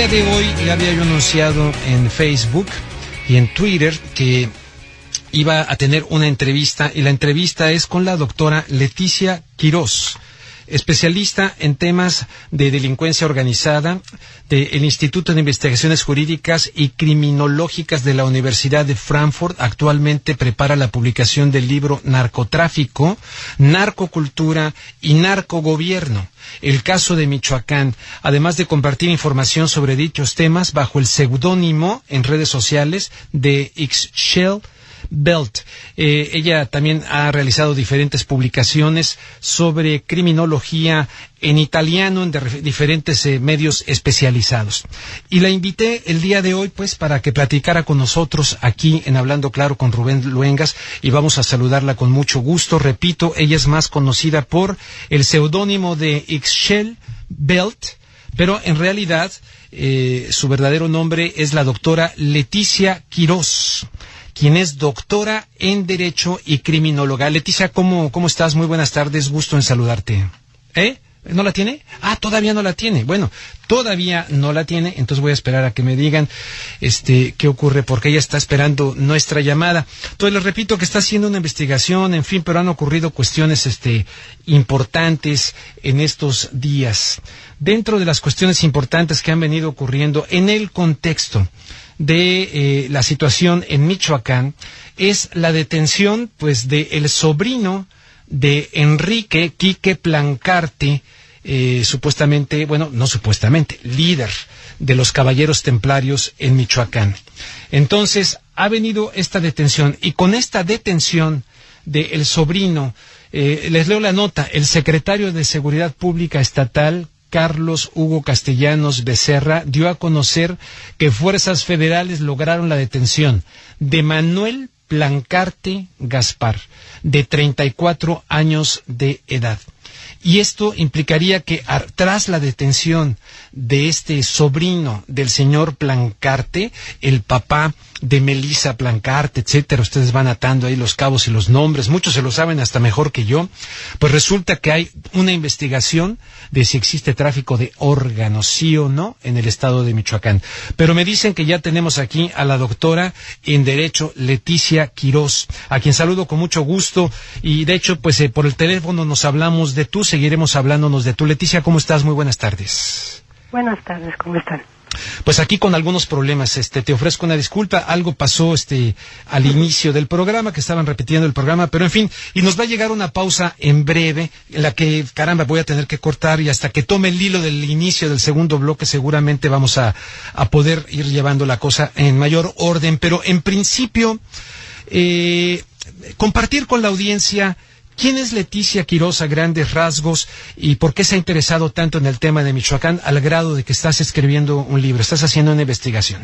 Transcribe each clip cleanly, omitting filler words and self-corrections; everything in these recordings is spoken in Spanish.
día de hoy ya había yo anunciado en Facebook y en Twitter que iba a tener una entrevista, y la entrevista es con la doctora Leticia Quirós, especialista en temas de delincuencia organizada del Instituto de Investigaciones Jurídicas y Criminológicas de la Universidad de Frankfurt. Actualmente prepara la publicación del libro Narcotráfico, Narcocultura y Narcogobierno, el caso de Michoacán, además de compartir información sobre dichos temas bajo el seudónimo en redes sociales de Ixchel Belt. Ella también ha realizado diferentes publicaciones sobre criminología en italiano en diferentes medios especializados. Y la invité el día de hoy, pues, para que platicara con nosotros aquí en Hablando Claro con Rubén Luengas, y vamos a saludarla con mucho gusto. Repito, ella es más conocida por el seudónimo de Ixchel Belt, pero en realidad su verdadero nombre es la doctora Leticia Quirós, quien es doctora en Derecho y Criminóloga. Leticia, ¿cómo estás? Muy buenas tardes, gusto en saludarte. ¿No la tiene? Todavía no la tiene. Bueno, todavía no la tiene, entonces voy a esperar a que me digan qué ocurre, porque ella está esperando nuestra llamada. Entonces les repito que está haciendo una investigación, en fin, pero han ocurrido cuestiones importantes en estos días. Dentro de las cuestiones importantes que han venido ocurriendo en el contexto de la situación en Michoacán es la detención, pues, de el sobrino de Enrique Quique Plancarte, supuestamente, bueno, no supuestamente, líder de los Caballeros Templarios en Michoacán. Entonces, ha venido esta detención, y con esta detención del sobrino, les leo la nota: el secretario de Seguridad Pública Estatal, Carlos Hugo Castellanos Becerra, dio a conocer que fuerzas federales lograron la detención de Manuel Plancarte Gaspar, de 34 años de edad. Y esto implicaría que tras la detención de este sobrino del señor Plancarte, el papá de Melissa Plancarte, etcétera, ustedes van atando ahí los cabos y los nombres, muchos se lo saben hasta mejor que yo, pues resulta que hay una investigación de si existe tráfico de órganos, sí o no, en el estado de Michoacán. Pero me dicen que ya tenemos aquí a la doctora en Derecho, Leticia Quirós, a quien saludo con mucho gusto, y de hecho, pues por el teléfono nos hablamos de tú, seguiremos hablándonos de tú. Leticia, ¿cómo estás? Muy buenas tardes. Buenas tardes, ¿cómo están? Pues aquí con algunos problemas, te ofrezco una disculpa, algo pasó al inicio del programa, que estaban repitiendo el programa, pero en fin, y nos va a llegar una pausa en breve, en la que, caramba, voy a tener que cortar, y hasta que tome el hilo del inicio del segundo bloque, seguramente vamos a poder ir llevando la cosa en mayor orden, pero en principio, compartir con la audiencia ¿quién es Leticia Quirós a grandes rasgos y por qué se ha interesado tanto en el tema de Michoacán al grado de que estás escribiendo un libro, estás haciendo una investigación?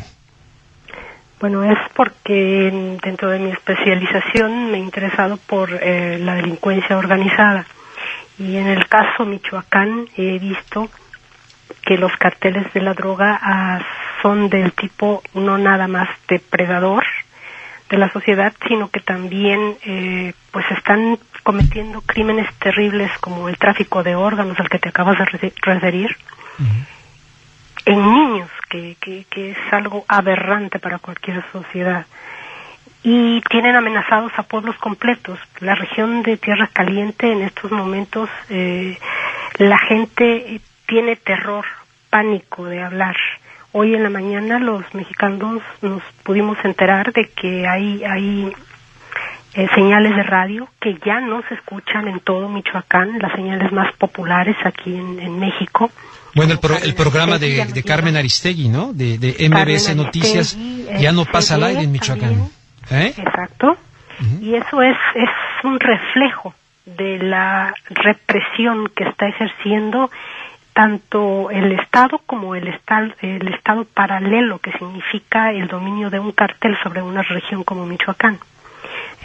Bueno, es porque dentro de mi especialización me he interesado por la delincuencia organizada, y en el caso Michoacán he visto que los carteles de la droga son del tipo no nada más depredador de la sociedad, sino que también pues están cometiendo crímenes terribles como el tráfico de órganos al que te acabas de referir, en niños, que es algo aberrante para cualquier sociedad, y tienen amenazados a pueblos completos. La región de Tierra Caliente en estos momentos, la gente tiene terror, pánico de hablar. Hoy en la mañana los mexicanos nos pudimos enterar de que hay señales de radio que ya no se escuchan en todo Michoacán, las señales más populares aquí en México. Bueno, el programa de Carmen Aristegui, ¿no? De MBS Noticias, ya no pasa al aire en Michoacán. Exacto. Y eso es un reflejo de la represión que está ejerciendo tanto el Estado como el Estado paralelo, que significa el dominio de un cartel sobre una región como Michoacán.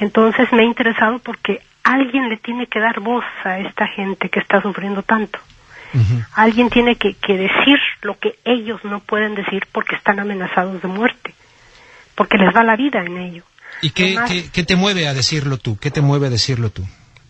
Entonces me he interesado porque alguien le tiene que dar voz a esta gente que está sufriendo tanto. Alguien tiene que decir lo que ellos no pueden decir porque están amenazados de muerte, porque les va la vida en ello. ¿Y qué te mueve a decirlo tú? ¿Qué te mueve a decirlo tú?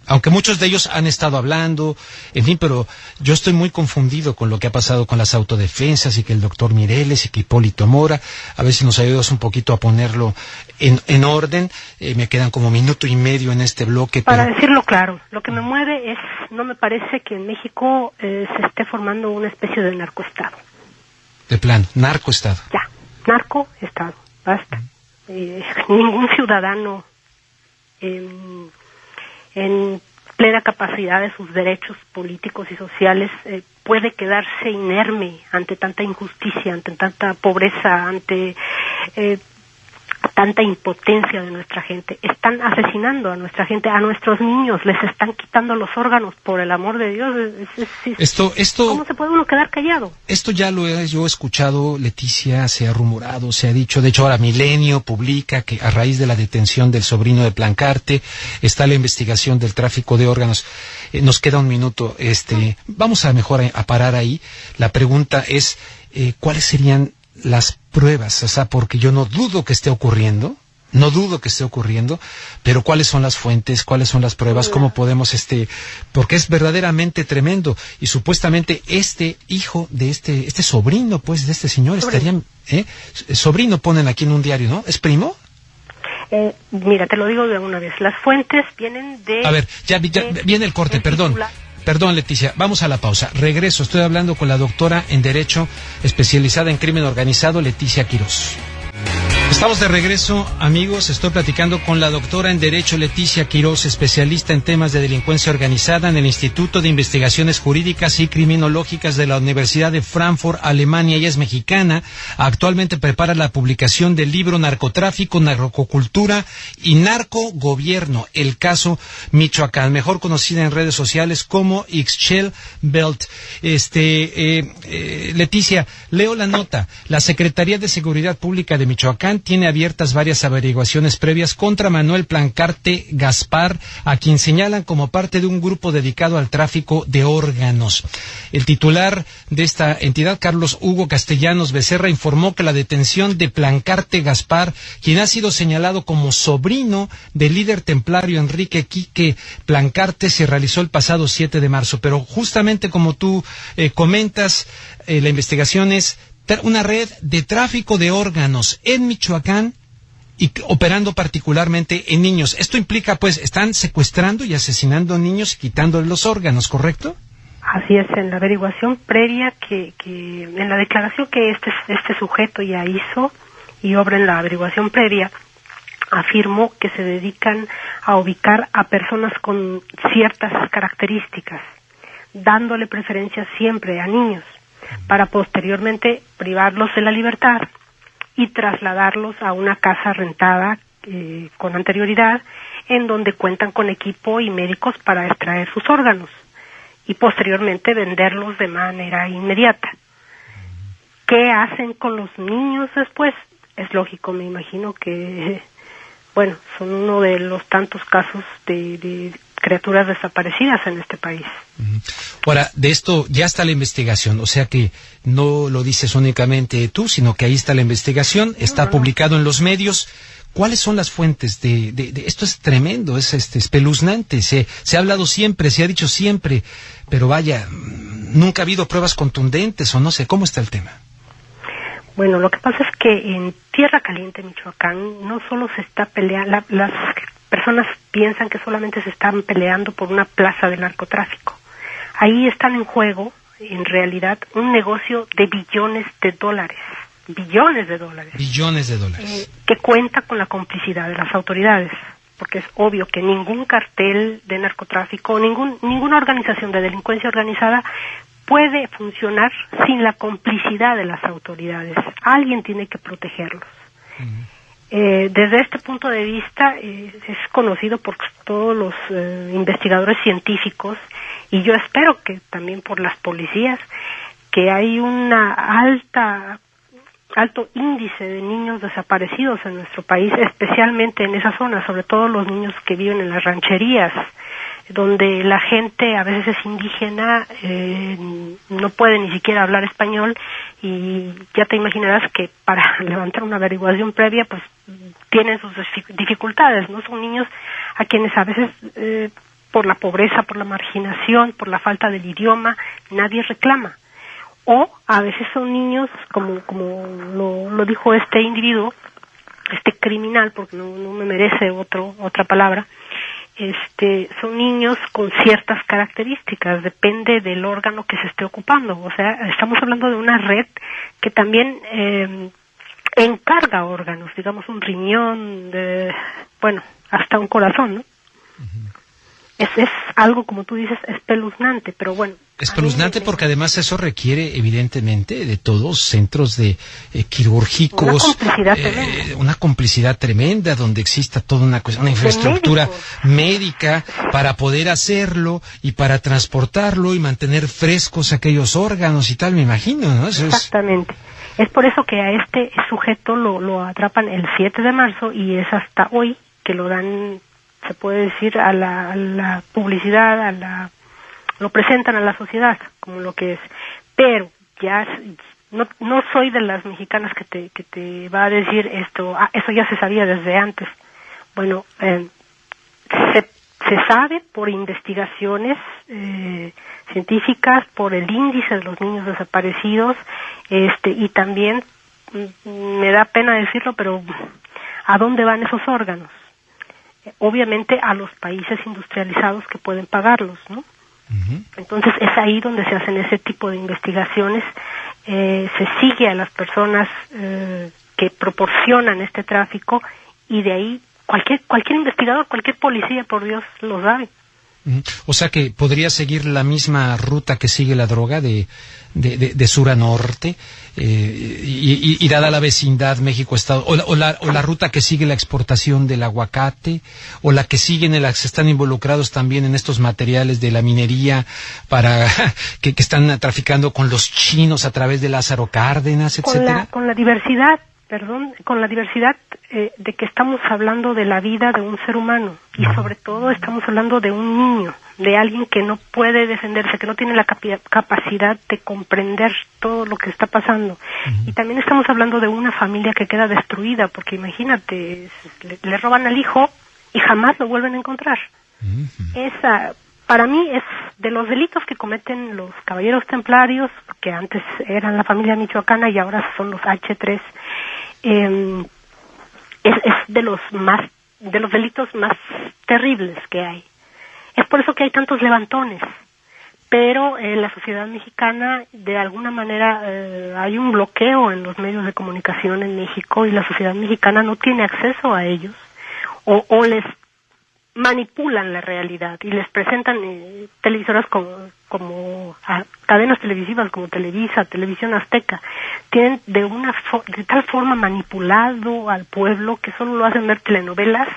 Aunque muchos de ellos han estado hablando, en fin, pero yo estoy muy confundido con lo que ha pasado con las autodefensas y que el doctor Mireles y que Hipólito Mora, a ver si nos ayudas un poquito a ponerlo en orden. Me quedan como minuto y medio en este bloque. Para decirlo claro, lo que me mueve es, no me parece que en México se esté formando una especie de narcoestado. De plano, narcoestado. Ya, narcoestado, basta. Ningún ciudadano en plena capacidad de sus derechos políticos y sociales puede quedarse inerme ante tanta injusticia, ante tanta pobreza, ante tanta impotencia de nuestra gente. Están asesinando a nuestra gente, a nuestros niños, les están quitando los órganos, por el amor de Dios. Esto, ¿cómo se puede uno quedar callado? Esto ya lo he yo escuchado, Leticia, se ha rumorado, se ha dicho. De hecho, ahora Milenio publica que a raíz de la detención del sobrino de Plancarte está la investigación del tráfico de órganos. Nos queda un minuto. Vamos a mejor a parar ahí. La pregunta es, ¿cuáles serían las pruebas? O sea, porque yo no dudo que esté ocurriendo, pero ¿cuáles son las fuentes? ¿Cuáles son las pruebas? ¿Cómo podemos, porque es verdaderamente tremendo, y supuestamente este hijo de este sobrino, pues, de este señor, sobrino ponen aquí en un diario, ¿no? ¿Es primo? Mira, te lo digo de una vez, las fuentes vienen de... A ver, ya viene el corte, perdón. Perdón, Leticia, vamos a la pausa. Regreso, estoy hablando con la doctora en Derecho, especializada en crimen organizado, Leticia Quirós. Estamos de regreso, amigos. Estoy platicando con la doctora en Derecho, Leticia Quirós, especialista en temas de delincuencia organizada en el Instituto de Investigaciones Jurídicas y Criminológicas de la Universidad de Frankfurt, Alemania. Ella es mexicana. Actualmente prepara la publicación del libro Narcotráfico, Narcocultura y Narcogobierno, el caso Michoacán, mejor conocida en redes sociales como Ixchel Belt. Leticia, leo la nota. La Secretaría de Seguridad Pública de Michoacán tiene abiertas varias averiguaciones previas contra Manuel Plancarte Gaspar, a quien señalan como parte de un grupo dedicado al tráfico de órganos. El titular de esta entidad, Carlos Hugo Castellanos Becerra, informó que la detención de Plancarte Gaspar, quien ha sido señalado como sobrino del líder templario Enrique Quique Plancarte, se realizó el pasado 7 de marzo. Pero justamente como tú comentas, la investigación es una red de tráfico de órganos en Michoacán y operando particularmente en niños. Esto implica, pues, están secuestrando y asesinando niños y quitándoles los órganos, ¿correcto? Así es, en la averiguación previa en la declaración que este sujeto ya hizo y obra en la averiguación previa, afirmó que se dedican a ubicar a personas con ciertas características, dándole preferencia siempre a niños, para posteriormente privarlos de la libertad y trasladarlos a una casa rentada con anterioridad, en donde cuentan con equipo y médicos para extraer sus órganos y posteriormente venderlos de manera inmediata. ¿Qué hacen con los niños después? Es lógico, me imagino que, bueno, son uno de los tantos casos de criaturas desaparecidas en este país. Ahora, de esto ya está la investigación, o sea que no lo dices únicamente tú, sino que ahí está la investigación, está publicado en los medios. ¿Cuáles son las fuentes de esto? Es tremendo, es espeluznante, se ha hablado siempre, se ha dicho siempre, pero vaya, nunca ha habido pruebas contundentes, o no sé, ¿cómo está el tema? Bueno, lo que pasa es que en Tierra Caliente, Michoacán, no solo se está peleando, las personas piensan que solamente se están peleando por una plaza de narcotráfico. Ahí están en juego, en realidad, un negocio de billones de dólares, que cuenta con la complicidad de las autoridades, porque es obvio que ningún cartel de narcotráfico, ninguna organización de delincuencia organizada puede funcionar sin la complicidad de las autoridades. Alguien tiene que protegerlos. Desde este punto de vista es conocido por todos los investigadores científicos, y yo espero que también por las policías, que hay una alto índice de niños desaparecidos en nuestro país, especialmente en esa zona, sobre todo los niños que viven en las rancherías, donde la gente a veces es indígena, no puede ni siquiera hablar español, y ya te imaginarás que para levantar una averiguación previa, pues tienen sus dificultades, ¿no? Son niños a quienes a veces por la pobreza, por la marginación, por la falta del idioma, nadie reclama. O a veces son niños, como lo dijo este individuo, este criminal, porque no me merece otra palabra, son niños con ciertas características, depende del órgano que se esté ocupando. O sea, estamos hablando de una red que también encarga órganos, digamos un riñón, hasta un corazón, ¿no? Uh-huh. Es algo, como tú dices, espeluznante, pero bueno. Espeluznante porque además eso requiere, evidentemente, de todos centros de quirúrgicos. Una complicidad tremenda, donde exista toda una infraestructura médica para poder hacerlo y para transportarlo y mantener frescos aquellos órganos y tal, me imagino, ¿no? Exactamente. Es por eso que a este sujeto lo atrapan el 7 de marzo y es hasta hoy que lo dan, se puede decir, a la publicidad, lo presentan a la sociedad como lo que es. Pero ya no soy de las mexicanas que te va a decir esto, eso ya se sabía desde antes. Bueno, se sabe por investigaciones científicas, por el índice de los niños desaparecidos, y también, me da pena decirlo, pero ¿a dónde van esos órganos? Obviamente a los países industrializados que pueden pagarlos, ¿no? Uh-huh. Entonces es ahí donde se hacen ese tipo de investigaciones, se sigue a las personas que proporcionan este tráfico y de ahí cualquier investigador, cualquier policía, por Dios, lo sabe. O sea que podría seguir la misma ruta que sigue la droga de sur a norte, y dada la vecindad México-Estado, o la ruta que sigue la exportación del aguacate, o la que siguen se están involucrados también en estos materiales de la minería para que están traficando con los chinos a través de Lázaro Cárdenas, etcétera. Con la diversidad de que estamos hablando de la vida de un ser humano y sobre todo estamos hablando de un niño, de alguien que no puede defenderse, que no tiene la capacidad de comprender todo lo que está pasando. Uh-huh. Y también estamos hablando de una familia que queda destruida, porque imagínate, le roban al hijo y jamás lo vuelven a encontrar. Uh-huh. Esa, para mí, es de los delitos que cometen los caballeros templarios, que antes eran la familia michoacana y ahora son los H3, es de los delitos más terribles que hay. Es por eso que hay tantos levantones. Pero la sociedad mexicana, de alguna manera, hay un bloqueo en los medios de comunicación en México y la sociedad mexicana no tiene acceso a ellos o les manipulan la realidad y les presentan televisoras como cadenas televisivas como Televisa, Televisión Azteca, tienen de tal forma manipulado al pueblo que solo lo hacen ver telenovelas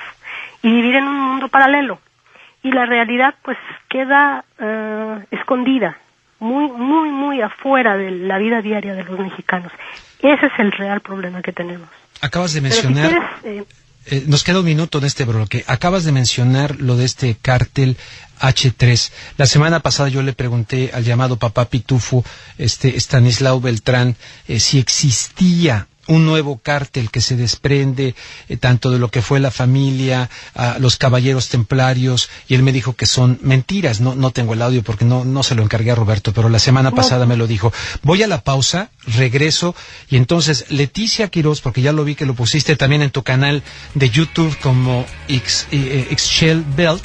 y vivir en un mundo paralelo, y la realidad pues queda escondida, muy muy muy afuera de la vida diaria de los mexicanos. Ese es el real problema que tenemos. Acabas de mencionar... Pero si quieres, nos queda un minuto en este bloque. Acabas de mencionar lo de este cártel H3. La semana pasada yo le pregunté al llamado papá Pitufo, Estanislao Beltrán, si existía un nuevo cártel que se desprende tanto de lo que fue la familia, a los caballeros templarios, y él me dijo que son mentiras. No tengo el audio porque no se lo encargué a Roberto, pero la semana pasada me lo didijo. Voy a la pausa, regreso, y entonces Leticia Quirós, porque ya lo vi que lo pusiste también en tu canal de YouTube como Ixchel Belt,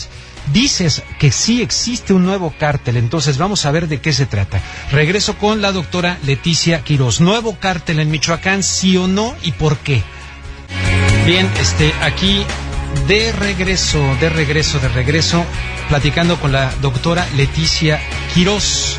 dices que sí existe un nuevo cártel, entonces vamos a ver de qué se trata. Regreso con la doctora Leticia Quirós. ¿Nuevo cártel en Michoacán, sí o no, y por qué? Bien, aquí de regreso, platicando con la doctora Leticia Quirós.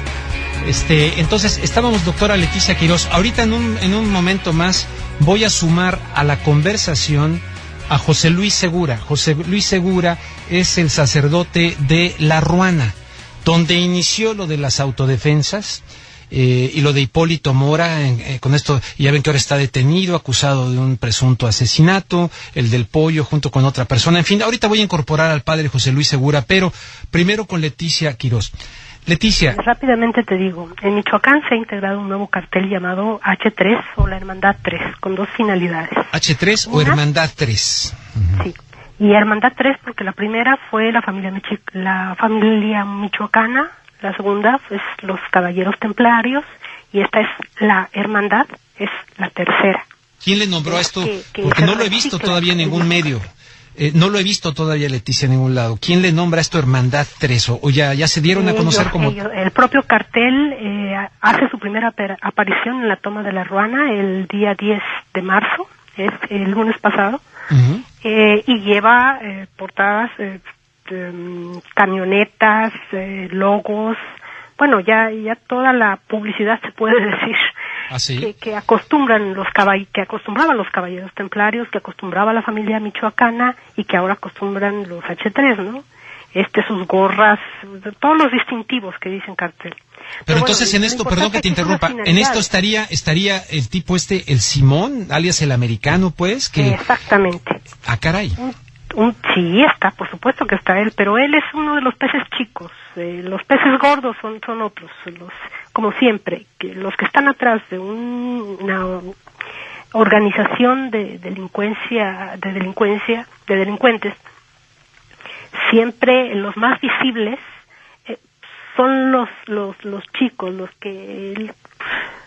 Entonces, estábamos, doctora Leticia Quirós. Ahorita en un momento más voy a sumar a la conversación a José Luis Segura. José Luis Segura es el sacerdote de La Ruana, donde inició lo de las autodefensas y lo de Hipólito Mora. Con esto, ya ven que ahora está detenido, acusado de un presunto asesinato, el del pollo junto con otra persona. En fin, ahorita voy a incorporar al padre José Luis Segura, pero primero con Leticia Quirós. Leticia. Rápidamente te digo, en Michoacán se ha integrado un nuevo cartel llamado H3 o la Hermandad 3, con dos finalidades. ¿H3 o Hermandad 3? Sí, Y Hermandad 3 porque la primera fue la familia michoacana, la segunda es los Caballeros Templarios, y esta es la Hermandad, es la tercera. ¿Quién le nombró esto? Porque no lo he visto todavía en ningún medio. No lo he visto todavía, Leticia, en ningún lado. ¿Quién le nombra esto Hermandad 3? ¿O ya se dieron a conocer como...? El propio cartel hace su primera aparición en la toma de la Ruana el día 10 de marzo, es el lunes pasado, y lleva portadas, camionetas, logos, bueno, ya toda la publicidad se puede decir. ¿Ah, sí? que acostumbraban los Caballeros Templarios, que acostumbraba la familia michoacana y que ahora acostumbran los H3, ¿no? Sus gorras, todos los distintivos que dicen cartel. Pero entonces bueno, en esto, perdón que te interrumpa, en esto estaría el tipo el Simón, alias el americano, pues, que... Exactamente. Ah, caray. Sí, está, por supuesto que está él, pero él es uno de los peces chicos. Los peces gordos son otros, como siempre, los que están atrás de una organización de delincuentes, siempre los más visibles son los chicos, los que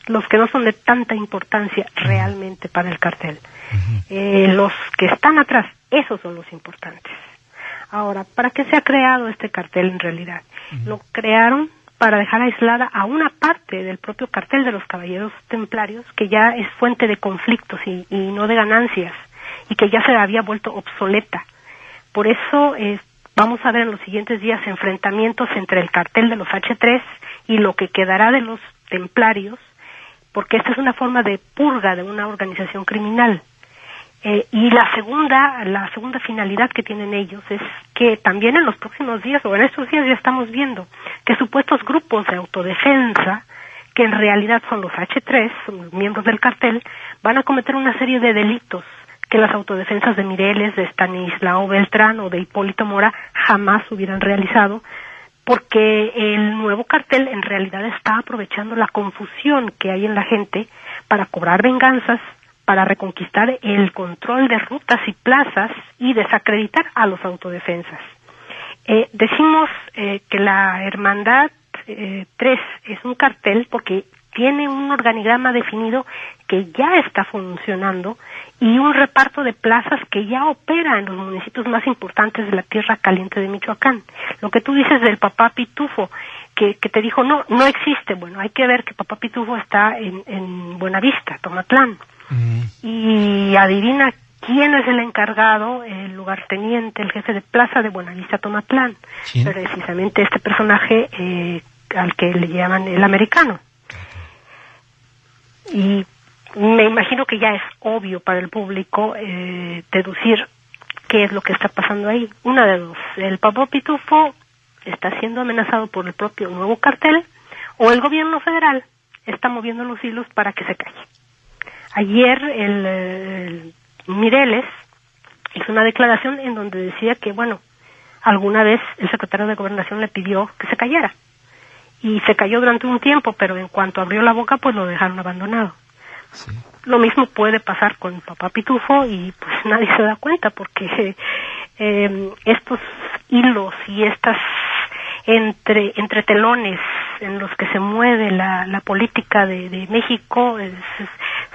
no son de tanta importancia realmente para el cartel. Los que están atrás, esos son los importantes. Ahora, ¿para qué se ha creado este cartel en realidad? Lo crearon para dejar aislada a una parte del propio cartel de los Caballeros Templarios, que ya es fuente de conflictos y no de ganancias, y que ya se había vuelto obsoleta. Por eso vamos a ver en los siguientes días enfrentamientos entre el cartel de los H3 y lo que quedará de los Templarios, porque esta es una forma de purga de una organización criminal. Y la segunda finalidad que tienen ellos es que también en los próximos días, o en estos días ya estamos viendo, que supuestos grupos de autodefensa, que en realidad son los H3, son los miembros del cartel, van a cometer una serie de delitos que las autodefensas de Mireles, de Estanislao Beltrán o de Hipólito Mora jamás hubieran realizado, porque el nuevo cartel en realidad está aprovechando la confusión que hay en la gente para cobrar venganzas, para reconquistar el control de rutas y plazas y desacreditar a los autodefensas. Decimos que la Hermandad 3 es un cartel porque tiene un organigrama definido que ya está funcionando y un reparto de plazas que ya opera en los municipios más importantes de la Tierra Caliente de Michoacán. Lo que tú dices del Papá Pitufo, que te dijo no existe, bueno, hay que ver que Papá Pitufo está en Buenavista, Tomatlán. Y adivina quién es el encargado, el lugarteniente, el jefe de plaza de Buenavista, Tomatlán. ¿Quién? Precisamente este personaje al que le llaman el americano. Y me imagino que ya es obvio para el público deducir qué es lo que está pasando ahí. Una de dos: el Papá Pitufo está siendo amenazado por el propio nuevo cartel, o el gobierno federal está moviendo los hilos para que se calle. Ayer el Mireles hizo una declaración en donde decía que, bueno, alguna vez el secretario de Gobernación le pidió que se callara. Y se calló durante un tiempo, pero en cuanto abrió la boca, pues lo dejaron abandonado. Sí. Lo mismo puede pasar con Papá Pitufo y pues nadie se da cuenta, porque estos hilos y estas entre telones en los que se mueve la política de México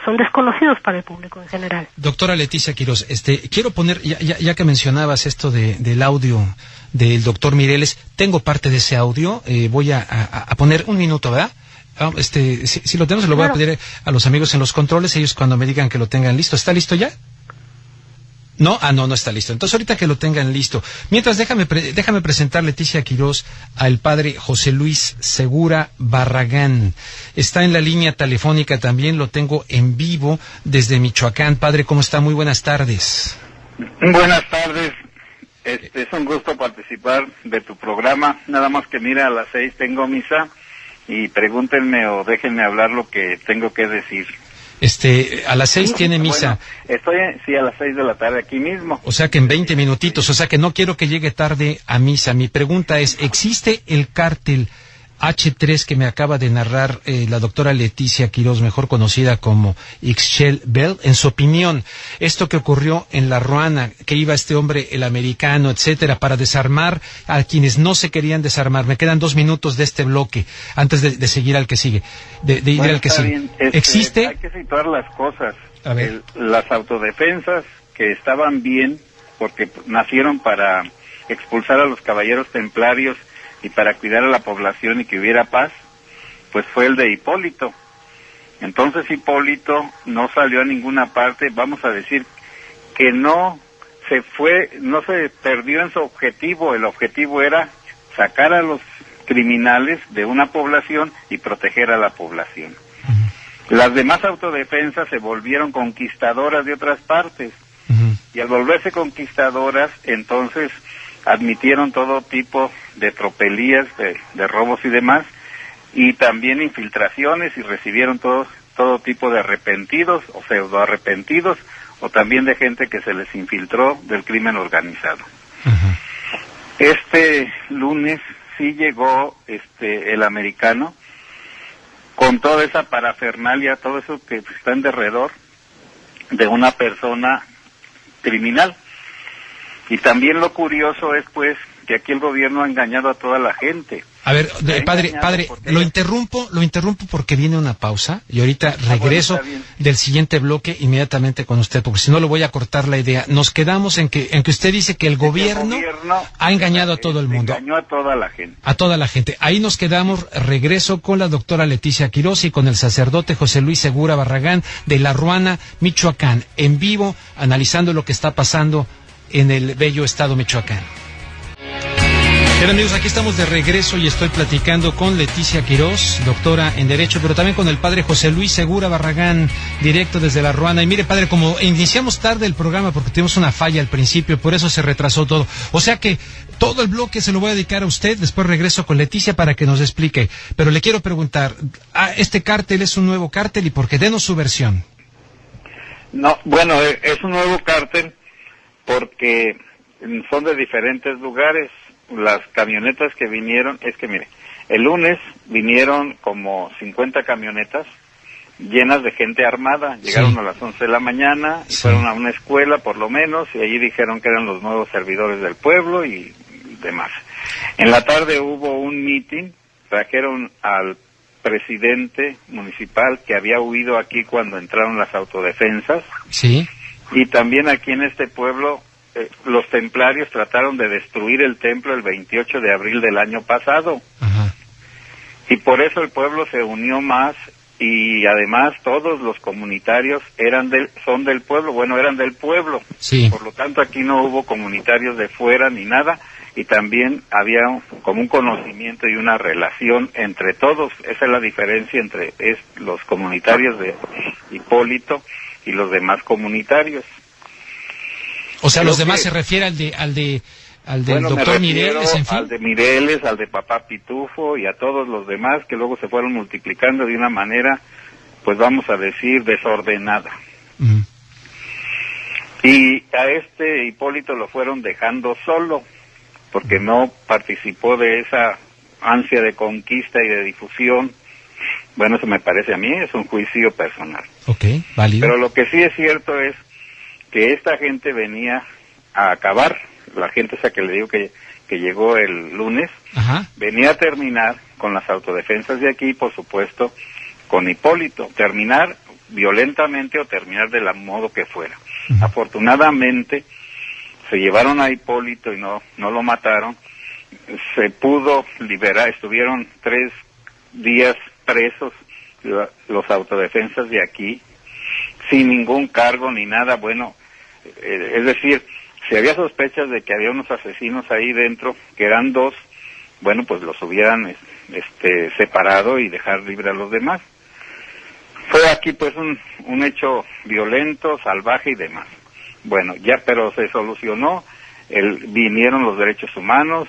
son desconocidos para el público en general. Doctora Leticia Quirós, quiero poner, ya que mencionabas esto del audio del doctor Mireles, tengo parte de ese audio, voy a poner un minuto, ¿verdad? Si lo tenemos, se lo voy a pedir a los amigos en los controles, ellos cuando me digan que lo tengan listo. ¿Está listo ya? ¿No? No está listo. Entonces ahorita que lo tengan listo. Mientras, déjame presentar, Leticia Quirós, al padre José Luis Segura Barragán. Está en la línea telefónica también, lo tengo en vivo desde Michoacán. Padre, ¿cómo está? Muy buenas tardes. Buenas tardes. Es un gusto participar de tu programa. Nada más que mira, a las 6 tengo misa y pregúntenme o déjenme hablar lo que tengo que decir. A las 6 tiene misa. Bueno, estoy a las 6 de la tarde aquí mismo. O sea que en 20 minutitos, o sea que no quiero que llegue tarde a misa. Mi pregunta es, ¿existe el cártel H3 que me acaba de narrar la doctora Leticia Quirós, mejor conocida como Ixchel Bell. En su opinión, esto que ocurrió en La Ruana, que iba este hombre, el americano, etcétera, para desarmar a quienes no se querían desarmar. Me quedan 2 minutos de este bloque antes de seguir al que sigue, de ir al que sigue. Bien. ¿Existe? Hay que situar las cosas. A ver. Las autodefensas que estaban bien, porque nacieron para expulsar a los caballeros templarios y para cuidar a la población y que hubiera paz, pues fue el de Hipólito. Entonces Hipólito no salió a ninguna parte, vamos a decir que no se perdió en su objetivo. El objetivo era sacar a los criminales de una población y proteger a la población. Las demás autodefensas se volvieron conquistadoras de otras partes, y al volverse conquistadoras, entonces admitieron todo tipo de tropelías, de robos y demás, y también infiltraciones, y recibieron todo tipo de arrepentidos o pseudo arrepentidos, o también de gente que se les infiltró del crimen organizado. Este lunes sí llegó el americano con toda esa parafernalia, todo eso que está en derredor de una persona criminal. Y también lo curioso es, pues, que aquí el gobierno ha engañado a toda la gente. A ver, padre, lo interrumpo porque viene una pausa y ahorita regreso del siguiente bloque inmediatamente con usted, porque si no lo voy a cortar la idea. Nos quedamos en que usted dice que el gobierno ha engañado a todo el mundo. Engañó a toda la gente. A toda la gente. Ahí nos quedamos. Regreso con la doctora Leticia Quirós y con el sacerdote José Luis Segura Barragán de La Ruana, Michoacán, en vivo, analizando lo que está pasando en el bello estado Michoacán. Bien, amigos, aquí estamos de regreso y estoy platicando con Leticia Quirós, doctora en Derecho, pero también con el padre José Luis Segura Barragán, directo desde La Ruana. Y mire, padre, como iniciamos tarde el programa porque tuvimos una falla al principio, por eso se retrasó todo. O sea que todo el bloque se lo voy a dedicar a usted, después regreso con Leticia para que nos explique. Pero le quiero preguntar, ¿este cártel es un nuevo cártel? Y por qué, denos su versión. No, bueno, es un nuevo cártel porque son de diferentes lugares. Las camionetas que vinieron, es que mire, el lunes vinieron como 50 camionetas llenas de gente armada, llegaron a las 11 de la mañana, y fueron a una escuela por lo menos, y allí dijeron que eran los nuevos servidores del pueblo y demás. En la tarde hubo un meeting, trajeron al presidente municipal que había huido aquí cuando entraron las autodefensas, y también aquí en este pueblo los templarios trataron de destruir el templo el 28 de abril del año pasado. Y por eso el pueblo se unió más, y además todos los comunitarios son del pueblo, eran del pueblo. Por lo tanto aquí no hubo comunitarios de fuera ni nada, y también había como un conocimiento y una relación entre todos. Esa es la diferencia entre los comunitarios de Hipólito y los demás comunitarios. O sea, los demás se refiere al del doctor Mireles, en fin. Al de Mireles, al de Papá Pitufo y a todos los demás que luego se fueron multiplicando de una manera, pues vamos a decir, desordenada. Y a este Hipólito lo fueron dejando solo, porque no participó de esa ansia de conquista y de difusión. Bueno, eso me parece a mí, es un juicio personal. Válido. Pero lo que sí es cierto es que esta gente venía a acabar, la gente esa que le digo que llegó el lunes, venía a terminar con las autodefensas de aquí, por supuesto, con Hipólito, terminar violentamente o terminar del modo que fuera. Afortunadamente, se llevaron a Hipólito y no lo mataron, se pudo liberar, estuvieron 3 días presos los autodefensas de aquí, sin ningún cargo ni nada. Es decir, si había sospechas de que había unos asesinos ahí dentro, que eran 2, pues los hubieran separado y dejar libre a los demás. Fue aquí pues un hecho violento, salvaje y demás. Pero se solucionó, vinieron los derechos humanos,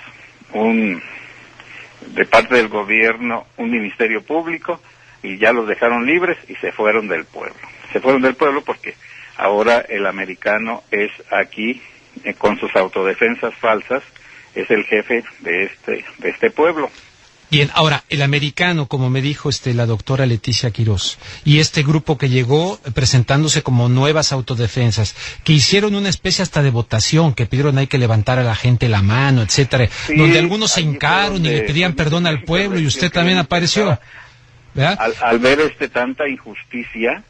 de parte del gobierno, un ministerio público, y ya los dejaron libres y se fueron del pueblo. Se fueron del pueblo porque ahora el americano es aquí, con sus autodefensas falsas, es el jefe de este pueblo. Bien, ahora, el americano, como me dijo la doctora Leticia Quirós, y este grupo que llegó presentándose como nuevas autodefensas, que hicieron una especie hasta de votación, que pidieron ahí que levantara a la gente la mano, etcétera, sí, donde algunos se hincaron y le pedían perdón al pueblo, y usted también apareció, ¿verdad? Al ver tanta injusticia,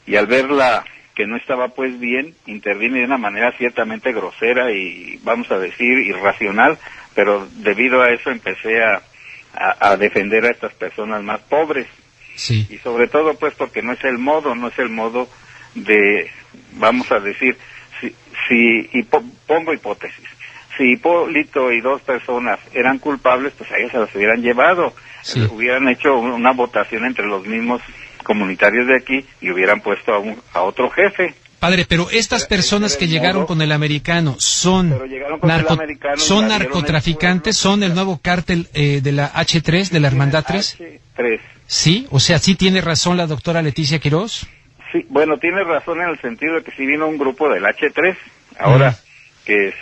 y al verla que no estaba pues bien, intervine de una manera ciertamente grosera y, vamos a decir, irracional, pero debido a eso empecé a defender a estas personas más pobres. Sí. Y sobre todo pues porque no es el modo de, vamos a decir, pongo hipótesis, si Hipólito y 2 personas eran culpables, pues a ellos se las hubieran llevado, sí. Hubieran hecho una votación entre los mismos comunitarios de aquí y hubieran puesto a otro jefe. Padre, pero estas personas que llegaron con el americano son narcotraficantes, son el nuevo cártel de la H3, de la Hermandad 3. H3. Sí, o sea, ¿sí tiene razón la doctora Leticia Quirós? Sí, bueno, tiene razón en el sentido de que sí vino un grupo del H3, ahora que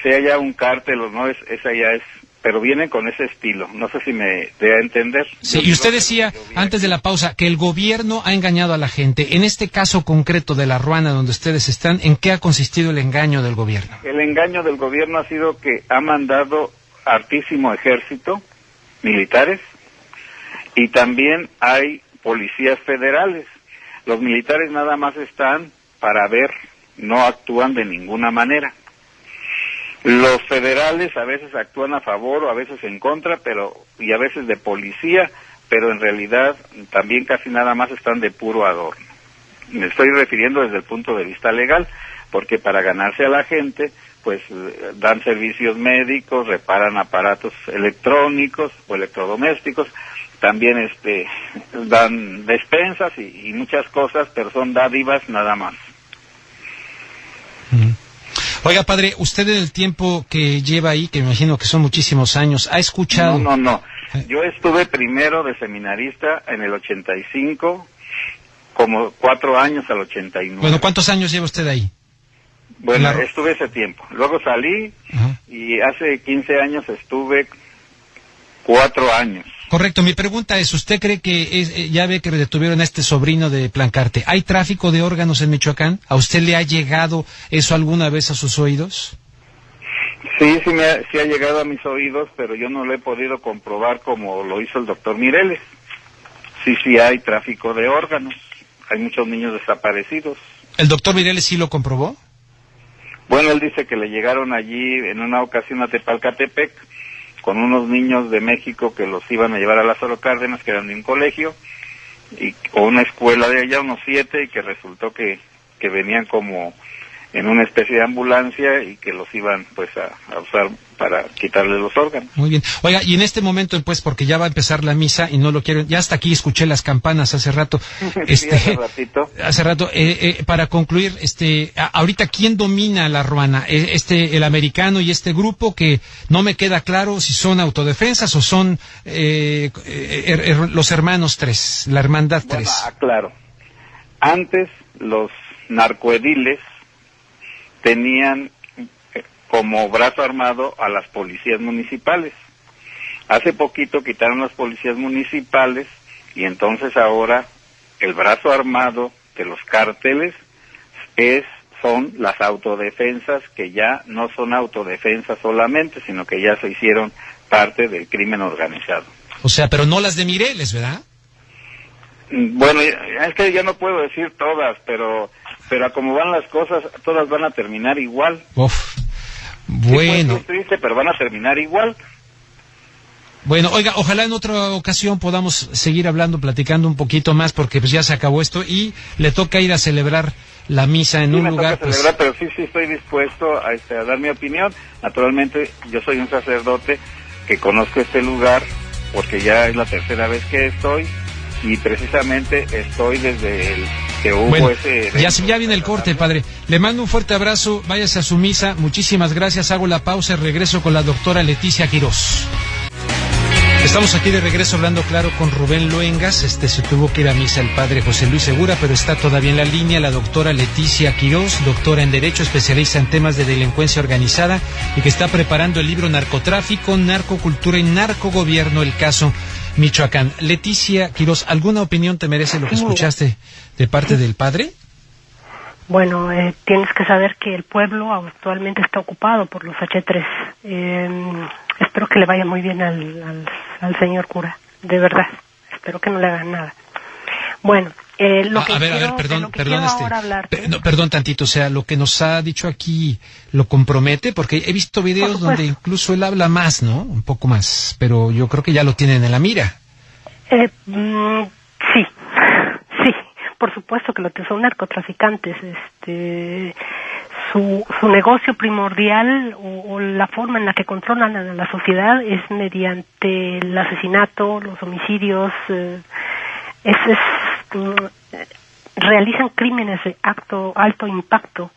sea ya un cártel o no, esa ya es, pero vienen con ese estilo, no sé si me dé a entender. Sí, y usted decía, antes de la pausa, que el gobierno ha engañado a la gente. En este caso concreto de La Ruana, donde ustedes están, ¿en qué ha consistido el engaño del gobierno? El engaño del gobierno ha sido que ha mandado hartísimo ejército, militares, y también hay policías federales. Los militares nada más están para ver, no actúan de ninguna manera. Los federales a veces actúan a favor o a veces en contra, y a veces de policía, pero en realidad también casi nada más están de puro adorno. Me estoy refiriendo desde el punto de vista legal, porque para ganarse a la gente, pues dan servicios médicos, reparan aparatos electrónicos o electrodomésticos, también dan despensas y muchas cosas, pero son dádivas nada más. Oiga, padre, usted en el tiempo que lleva ahí, que me imagino que son muchísimos años, ¿ha escuchado? No. Yo estuve primero de seminarista en el 85, como 4 años al 89. Bueno, ¿cuántos años lleva usted ahí? Bueno, estuve ese tiempo. Luego salí y hace 15 años estuve 4 años. Correcto, mi pregunta es, ¿usted cree que ya ve que detuvieron a este sobrino de Plancarte? ¿Hay tráfico de órganos en Michoacán? ¿A usted le ha llegado eso alguna vez a sus oídos? Sí ha llegado a mis oídos, pero yo no lo he podido comprobar como lo hizo el doctor Mireles. Sí hay tráfico de órganos, hay muchos niños desaparecidos. ¿El doctor Mireles sí lo comprobó? Bueno, él dice que le llegaron allí en una ocasión a Tepalcatepec, con unos niños de México que los iban a llevar a Lázaro Cárdenas, que eran de un colegio, o una escuela de allá, unos 7, y que resultó que venían como en una especie de ambulancia y que los iban pues a usar para quitarle los órganos. Muy bien. Oiga, y en este momento pues, porque ya va a empezar la misa y no lo quiero, ya hasta aquí escuché las campanas hace rato. Sí, hace ratito. Hace rato, para concluir, ahorita ¿quién domina La Ruana? El americano y este grupo que no me queda claro si son autodefensas o son los hermanos 3, la hermandad 3. Bueno, claro. Antes los narcoediles tenían como brazo armado a las policías municipales. Hace poquito quitaron las policías municipales y entonces ahora el brazo armado de los cárteles son las autodefensas, que ya no son autodefensas solamente, sino que ya se hicieron parte del crimen organizado. O sea, pero no las de Mireles, ¿verdad? Bueno, es que ya no puedo decir todas, pero a como van las cosas, todas van a terminar igual. Uf, bueno. Sí, es triste, pero van a terminar igual. Bueno, oiga, ojalá en otra ocasión podamos seguir hablando, platicando un poquito más, porque pues ya se acabó esto y le toca ir a celebrar la misa en un lugar. Toca celebrar, pero sí estoy dispuesto a dar mi opinión. Naturalmente, yo soy un sacerdote que conozco este lugar porque ya es la tercera vez que estoy. Y precisamente estoy desde el que hubo ese evento. Ya viene el corte, padre. Le mando un fuerte abrazo, váyase a su misa. Muchísimas gracias, hago la pausa y regreso con la doctora Leticia Quirós. Estamos aquí de regreso hablando claro con Rubén Luengas. Se tuvo que ir a misa el padre José Luis Segura, pero está todavía en la línea la doctora Leticia Quirós, doctora en Derecho, especialista en temas de delincuencia organizada y que está preparando el libro Narcotráfico, Narcocultura y Narcogobierno, el caso Michoacán. Leticia Quirós, ¿alguna opinión te merece lo que escuchaste de parte del padre? Bueno, tienes que saber que el pueblo actualmente está ocupado por los H3. Espero que le vaya muy bien al señor cura, de verdad. Espero que no le hagan nada. Bueno, perdón tantito, o sea, lo que nos ha dicho aquí lo compromete, porque he visto videos donde incluso él habla más, ¿no? Un poco más, pero yo creo que ya lo tienen en la mira. Sí, por supuesto que son narcotraficantes. Su negocio primordial o la forma en la que controlan a la sociedad es mediante el asesinato, los homicidios, realizan crímenes de alto impacto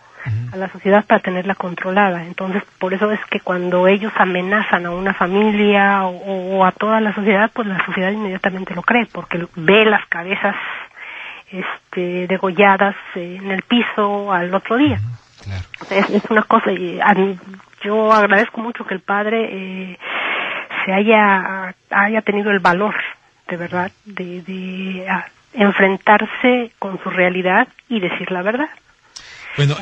a la sociedad para tenerla controlada. Entonces, por eso es que cuando ellos amenazan a una familia o a toda la sociedad, pues la sociedad inmediatamente lo cree, porque ve las cabezas degolladas en el piso al otro día. Claro. Es una cosa, y yo agradezco mucho que el padre se haya tenido el valor, de verdad, de enfrentarse con su realidad y decir la verdad. Bueno,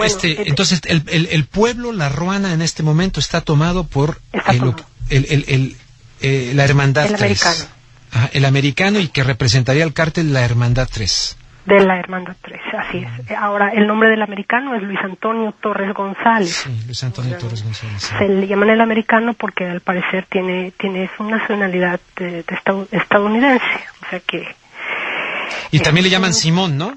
entonces el pueblo, la Ruana en este momento está tomado por la Hermandad 3. Americano. Ajá, el americano, y que representaría el cártel la Hermandad 3. De la Hermandad 3, así es. Ahora, el nombre del americano es Luis Antonio Torres González. Sí, Luis Antonio Torres González. Sí. Se le llaman el americano porque al parecer tiene su nacionalidad estadounidense, o sea que... Y también le llaman Simón, ¿no?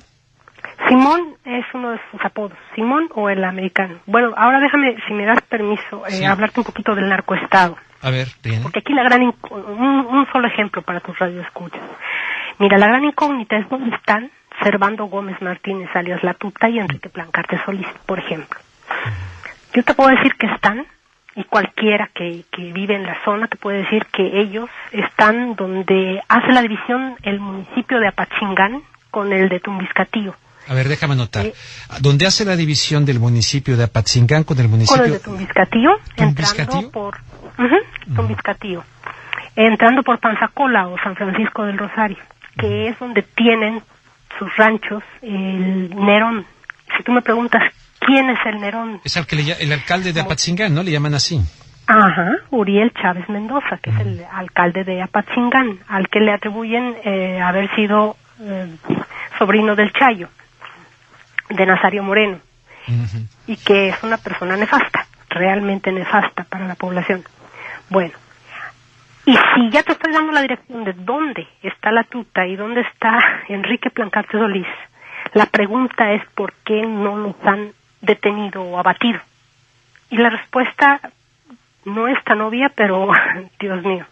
Simón es uno de sus apodos, Simón o el americano. Bueno, ahora déjame, si me das permiso, hablarte un poquito del narcoestado. A ver, bien. Porque aquí un solo ejemplo para tus radioescuchas. Mira, la gran incógnita es dónde están Servando Gómez Martínez, alias La Tuta, y Enrique Plancarte Solís, por ejemplo. Yo te puedo decir que están, y cualquiera que vive en la zona te puede decir que ellos están donde hace la división el municipio de Apachingán con el de Tumbiscatío. A ver, déjame anotar. ¿Dónde hace la división del municipio de Apatzingán con el municipio? Con el de Tumbiscatío, entrando por Tumbiscatío, entrando por Panzacola o San Francisco del Rosario, que es donde tienen sus ranchos el Nerón. Si tú me preguntas quién es el Nerón, es el alcalde de Apatzingán, ¿no? Le llaman así. Ajá, Uriel Chávez Mendoza, que es el alcalde de Apatzingán, al que le atribuyen haber sido sobrino del Chayo, de Nazario Moreno, y que es una persona nefasta, realmente nefasta para la población. Bueno, y si ya te estoy dando la dirección de dónde está La Tuta y dónde está Enrique Plancarte Solís, la pregunta es ¿por qué no los han detenido o abatido? Y la respuesta no es tan obvia, pero Dios mío.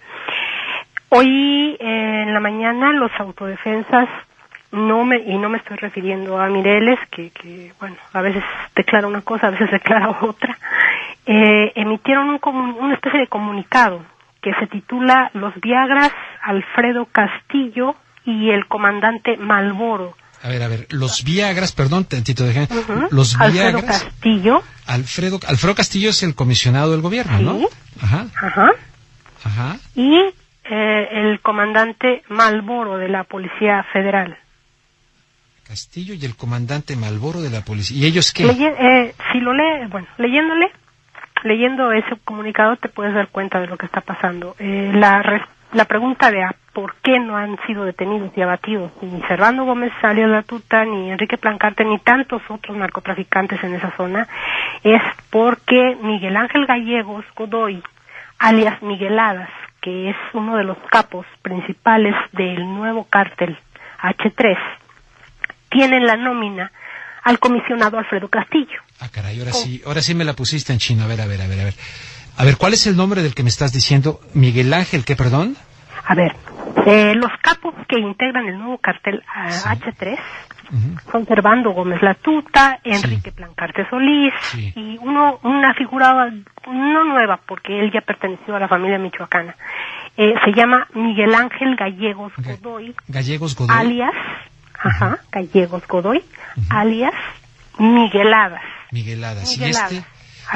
Hoy en la mañana los autodefensas, no me estoy refiriendo a Mireles, que bueno, a veces declara una cosa, a veces declara otra, emitieron una especie de comunicado que se titula Los Viagras, Alfredo Castillo y el comandante Malboro. A ver, los Viagras, perdón, tantito, los Viagras. Alfredo Castillo. Alfredo Castillo es el comisionado del gobierno, sí. ¿no? Ajá. Y el comandante Malboro de la Policía Federal. Castillo y el comandante Malboro de la policía. ¿Y ellos qué? Si lo leyendo ese comunicado te puedes dar cuenta de lo que está pasando. La pregunta de por qué no han sido detenidos y abatidos ni Servando Gómez alias La Tuta, ni Enrique Plancarte, ni tantos otros narcotraficantes en esa zona, es porque Miguel Ángel Gallegos Godoy, alias Migueladas, que es uno de los capos principales del nuevo cártel H3, tienen la nómina al comisionado Alfredo Castillo. Ah, caray, ahora sí me la pusiste en chino. A ver. A ver, ¿cuál es el nombre del que me estás diciendo? Miguel Ángel, ¿qué, perdón? A ver, los capos que integran el nuevo cartel H3 son Servando Gómez La Tuta, Enrique Plancarte Solís, y una figura no nueva, porque él ya perteneció a la familia michoacana, se llama Miguel Ángel Gallegos Godoy. Gallegos Godoy. Alias, Gallegos Godoy, alias Migueladas. Migueladas.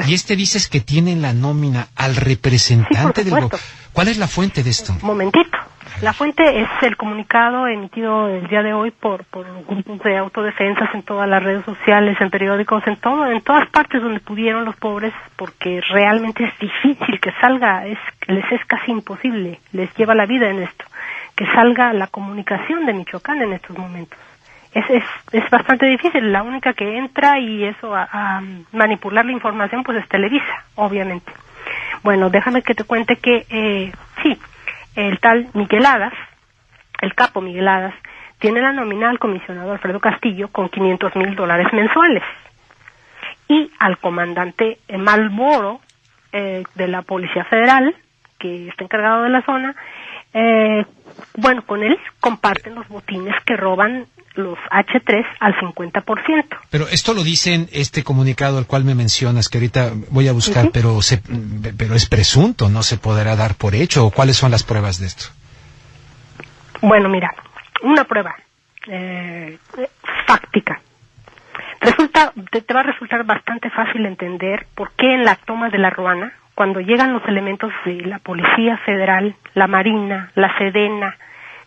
Y este dices que tiene en la nómina al representante del gobierno. ¿Cuál es la fuente de esto? Momentito. La fuente es el comunicado emitido el día de hoy por grupos de autodefensas en todas las redes sociales, en periódicos, en todas partes donde pudieron los pobres, porque realmente es difícil que salga, les es casi imposible, les lleva la vida en esto, que salga la comunicación de Michoacán en estos momentos. Es bastante difícil. La única que entra y eso a manipular la información pues es Televisa, obviamente. Bueno, déjame que te cuente que el tal Migueladas, el capo Migueladas, tiene la nómina al comisionado Alfredo Castillo con $500,000 mensuales, y al comandante Malboro de la Policía Federal, que está encargado de la zona, con él comparten los botines que roban los H3 al 50%. Pero esto lo dice en este comunicado al cual me mencionas, que ahorita voy a buscar, pero es presunto, no se podrá dar por hecho. ¿O cuáles son las pruebas de esto? Bueno, mira, una prueba fáctica. Te va a resultar bastante fácil entender por qué en la toma de La Ruana, cuando llegan los elementos de la Policía Federal, la Marina, la Sedena,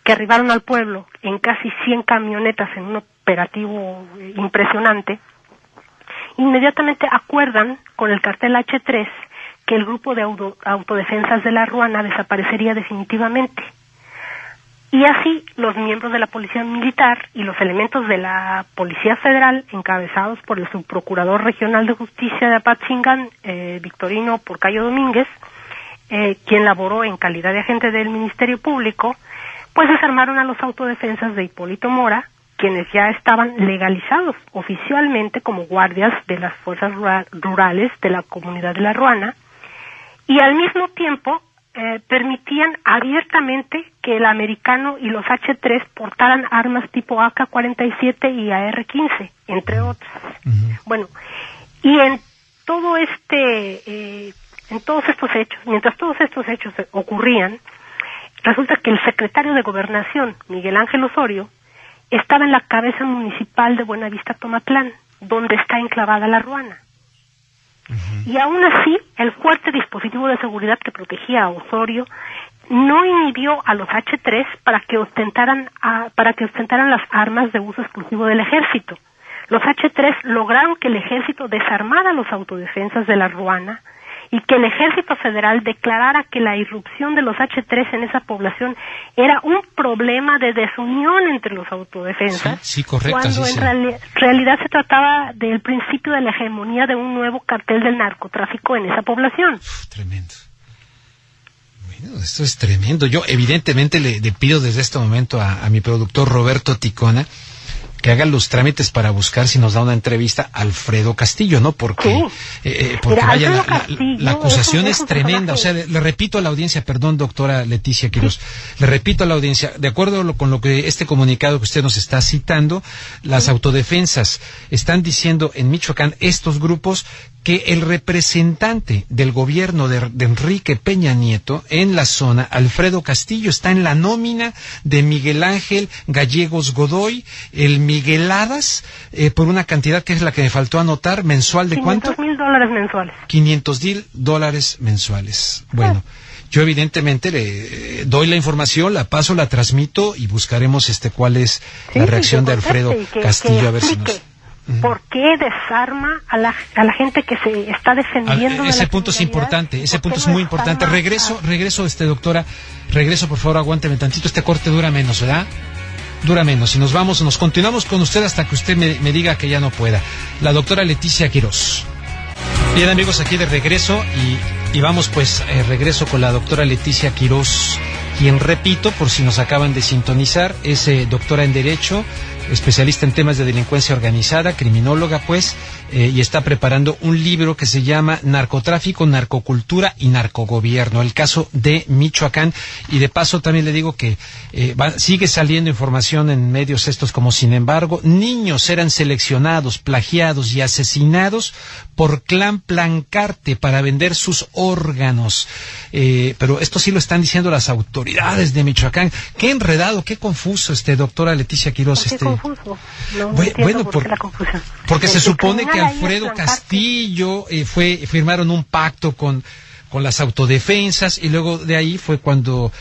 que arribaron al pueblo en casi 100 camionetas en un operativo impresionante, inmediatamente acuerdan con el cartel H3 que el grupo de autodefensas de La Ruana desaparecería definitivamente. Y así los miembros de la Policía Militar y los elementos de la Policía Federal, encabezados por el subprocurador regional de justicia de Apatzingán, Victorino Porcayo Domínguez, quien laboró en calidad de agente del Ministerio Público, pues desarmaron a los autodefensas de Hipólito Mora, quienes ya estaban legalizados oficialmente como guardias de las fuerzas rurales de la comunidad de La Ruana, y al mismo tiempo permitían abiertamente que el americano y los H3 portaran armas tipo AK-47 y AR-15, entre otras. Bueno, y en todos estos hechos, mientras todos estos hechos ocurrían, resulta que el secretario de Gobernación, Miguel Ángel Osorio, estaba en la cabeza municipal de Buenavista Tomatlán, donde está enclavada La Ruana. Y aún así, el fuerte dispositivo de seguridad que protegía a Osorio no inhibió a los H3 para que ostentaran las armas de uso exclusivo del ejército. Los H3 lograron que el ejército desarmara los autodefensas de La Ruana y que el Ejército Federal declarara que la irrupción de los H3 en esa población era un problema de desunión entre los autodefensas, sí, correcto, cuando en realidad se trataba del principio de la hegemonía de un nuevo cartel del narcotráfico en esa población. Tremendo. Bueno, esto es tremendo. Yo evidentemente le pido desde este momento a mi productor Roberto Ticona que haga los trámites para buscar si nos da una entrevista a Alfredo Castillo, ¿no? Porque vaya, la acusación es tremenda. O sea, le repito a la audiencia, perdón, doctora Leticia Quirós, le repito a la audiencia, de acuerdo con lo que este comunicado que usted nos está citando, las autodefensas están diciendo en Michoacán, estos grupos, que el representante del gobierno de Enrique Peña Nieto en la zona, Alfredo Castillo, está en la nómina de Miguel Ángel Gallegos Godoy, el Migueladas, por una cantidad que es la que me faltó anotar, mensual de ¿cuánto? $500,000 mensuales. $500,000 mensuales. Bueno, yo evidentemente le doy la información, la paso, la transmito y buscaremos cuál es la reacción de Alfredo Castillo, a ver si nos... ¿Por qué desarma a la gente que se está defendiendo? Ese punto es importante, ese punto es muy importante. Regreso, doctora, por favor, aguánteme tantito, este corte dura menos, ¿verdad? Dura menos, y nos continuamos con usted hasta que usted me diga que ya no pueda. La doctora Leticia Quirós. Bien, amigos, aquí de regreso, y vamos pues, regreso con la doctora Leticia Quirós, quien, repito, por si nos acaban de sintonizar, es doctora en Derecho, especialista en temas de delincuencia organizada, criminóloga, pues, y está preparando un libro que se llama Narcotráfico, Narcocultura y Narcogobierno, el caso de Michoacán. Y de paso también le digo que sigue saliendo información en medios estos como Sin embargo, niños eran seleccionados, plagiados y asesinados por Clan Plancarte para vender sus órganos. Pero esto sí lo están diciendo las autoridades de Michoacán. Qué enredado, qué confuso, doctora Leticia Quiroz. Qué confuso. No Bueno, por qué la confusión. Porque se supone que Alfredo Castillo firmaron un pacto con las autodefensas, y luego de ahí fue cuando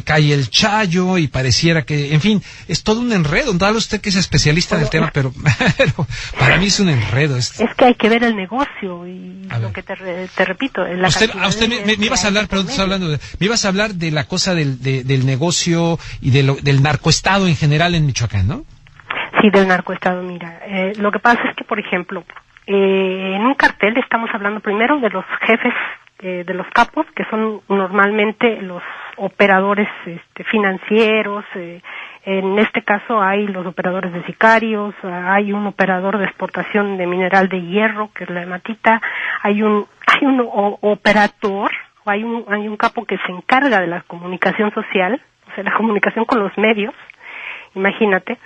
cae el Chayo y pareciera que, en fin, es todo un enredo. Dale usted que es especialista en el tema, pero para mí es un enredo. Es que hay que ver el negocio y lo que te repito. Usted me ibas a hablar, perdón, me ibas a hablar de la cosa del negocio y del narcoestado en general en Michoacán, ¿no? Sí, del narcoestado, mira. Lo que pasa es que, por ejemplo, en un cartel estamos hablando primero de los jefes, de los capos, que son normalmente los operadores financieros. En este caso hay los operadores de sicarios, hay un operador de exportación de mineral de hierro, que es la hematita, hay un operador, hay un capo que se encarga de la comunicación social, o sea, la comunicación con los medios, imagínate.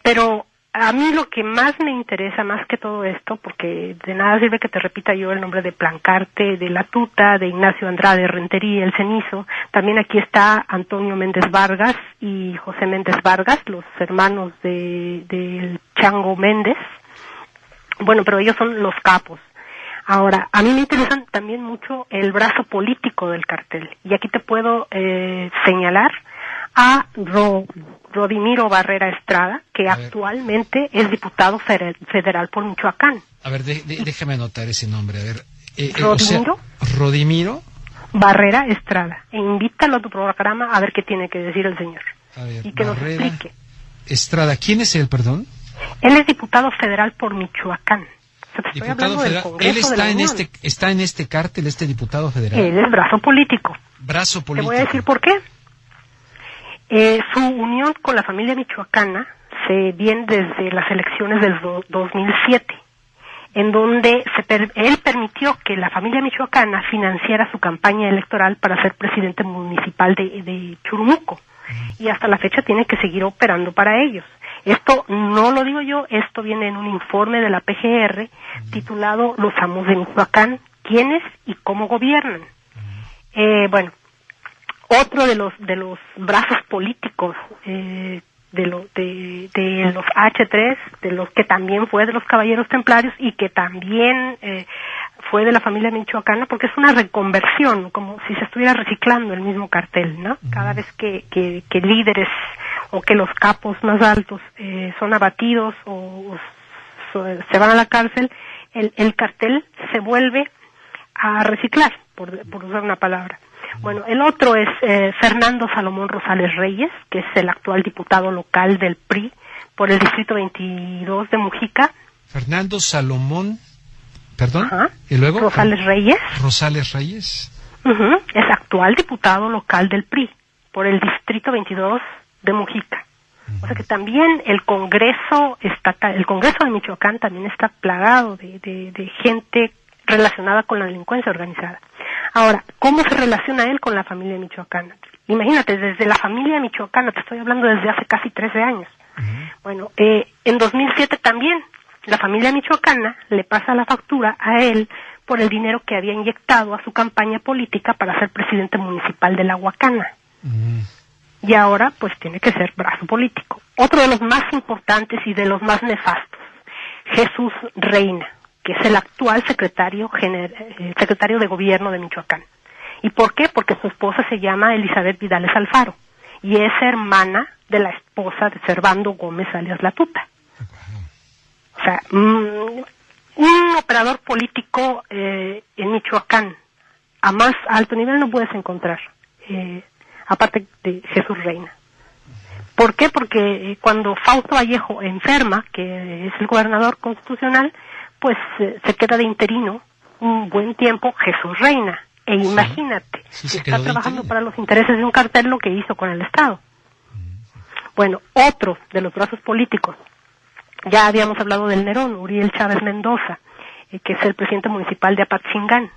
Pero a mí lo que más me interesa, más que todo esto, porque de nada sirve que te repita yo el nombre de Plancarte, de La Tuta, de Ignacio Andrade Rentería, el Cenizo. También aquí está Antonio Méndez Vargas y José Méndez Vargas, los hermanos del Chango Méndez. Bueno, pero ellos son los capos. Ahora, a mí me interesan también mucho el brazo político del cartel. Y aquí te puedo señalar a Rodimiro Barrera Estrada, que actualmente es diputado federal por Michoacán. A ver, déjame anotar ese nombre. A ver, Rodimiro Barrera Estrada. E invítalo a tu programa a ver qué tiene que decir el señor. A ver, y que nos explique. Estrada, ¿quién es él, perdón? Él es diputado federal por Michoacán. O sea, te estoy hablando del Congreso. Él está en este cártel, este diputado federal. Él es brazo político. Brazo político. Te voy a decir por qué. Su unión con la familia michoacana se viene desde las elecciones del 2007, en donde él permitió que la familia michoacana financiara su campaña electoral para ser presidente municipal de Churumuco, y hasta la fecha tiene que seguir operando para ellos. Esto no lo digo yo, esto viene en un informe de la PGR titulado Los amos de Michoacán, quiénes y cómo gobiernan. Bueno, otro de los brazos políticos de los H3, de los que también fue de los Caballeros Templarios y que también fue de la familia michoacana, porque es una reconversión, como si se estuviera reciclando el mismo cartel, ¿no? Cada vez que líderes o que los capos más altos son abatidos o se van a la cárcel, el cartel se vuelve a reciclar, por usar una palabra. Bueno, el otro es Fernando Salomón Rosales Reyes, que es el actual diputado local del PRI por el distrito 22 de Mujica. Fernando Salomón, perdón, Ajá. ¿Y luego? Rosales Reyes. Rosales Reyes. Es actual diputado local del PRI por el distrito 22 de Mujica. O sea que también el Congreso estatal, el Congreso de Michoacán también está plagado de gente relacionada con la delincuencia organizada. Ahora, ¿cómo se relaciona él con la familia michoacana? Imagínate, desde la familia michoacana, te estoy hablando desde hace casi 13 años. Bueno, en 2007 también la familia michoacana le pasa la factura a él por el dinero que había inyectado a su campaña política para ser presidente municipal de La Huacana. Y ahora, pues, tiene que ser brazo político. Otro de los más importantes y de los más nefastos, Jesús Reina, que es el actual secretario de gobierno de Michoacán. ¿Y por qué? Porque su esposa se llama Elizabeth Vidales Alfaro y es hermana de la esposa de Servando Gómez alias La Tuta. O sea, un operador político en Michoacán a más alto nivel no puedes encontrar, aparte de Jesús Reina. ¿Por qué? Porque cuando Fausto Vallejo enferma, que es el gobernador constitucional, pues se queda de interino un buen tiempo Jesús Reina. E imagínate, está trabajando para los intereses de un cartel, lo que hizo con el Estado. Bueno, otro de los brazos políticos, ya habíamos hablado del Nerón, Uriel Chávez Mendoza, que es el presidente municipal de Apatzingán,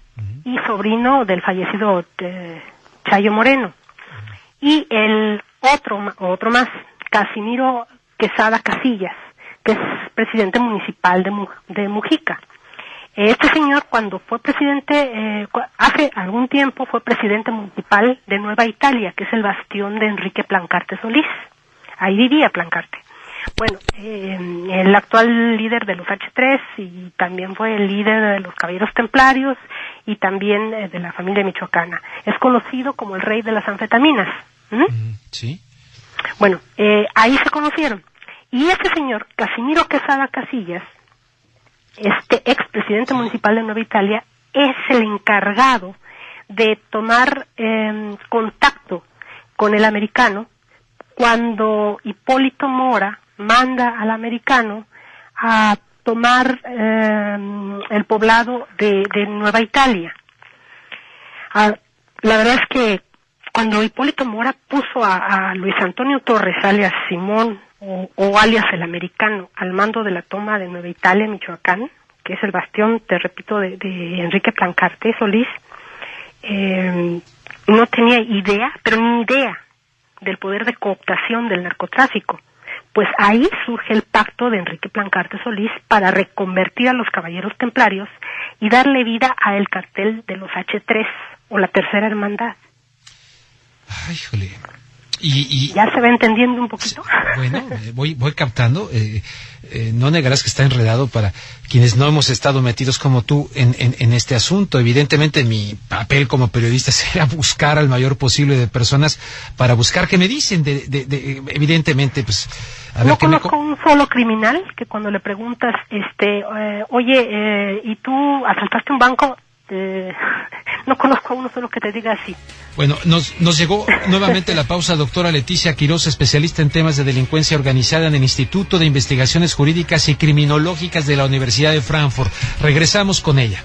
y sobrino del fallecido Chayo Moreno. Y el otro más, Casimiro Quesada Casillas, que es presidente municipal de Mujica. Este señor, cuando fue presidente, hace algún tiempo fue presidente municipal de Nueva Italia, que es el bastión de Enrique Plancarte Solís. Ahí vivía Plancarte. Bueno, el actual líder de los H3 y también fue el líder de los Caballeros Templarios y también de la familia michoacana. Es conocido como el rey de las anfetaminas. Sí. Bueno, ahí se conocieron. Y este señor, Casimiro Quesada Casillas, este expresidente municipal de Nueva Italia, es el encargado de tomar contacto con el americano cuando Hipólito Mora manda al americano a tomar el poblado de Nueva Italia. La verdad es que cuando Hipólito Mora puso a Luis Antonio Torres, alias Simón, o alias el americano, al mando de la toma de Nueva Italia, Michoacán, que es el bastión, te repito, de Enrique Plancarte Solís, no tenía idea, pero ni idea, del poder de cooptación del narcotráfico. Pues ahí surge el pacto de Enrique Plancarte Solís para reconvertir a los Caballeros Templarios y darle vida al cartel de los H3, o la Tercera Hermandad. Ay, híjole. Y ¿Ya se va entendiendo un poquito? Bueno, voy captando. No negarás que está enredado para quienes no hemos estado metidos como tú en este asunto. Evidentemente mi papel como periodista será buscar al mayor posible de personas para buscar qué me dicen. Evidentemente, pues... A ver, no conozco un solo criminal que cuando le preguntas, oye, ¿y tú asaltaste un banco? No conozco a uno solo que te diga así. Bueno, nos llegó nuevamente la pausa, doctora Leticia Quirós, especialista en temas de delincuencia organizada en el Instituto de Investigaciones Jurídicas y Criminológicas de la Universidad de Frankfurt. Regresamos con ella.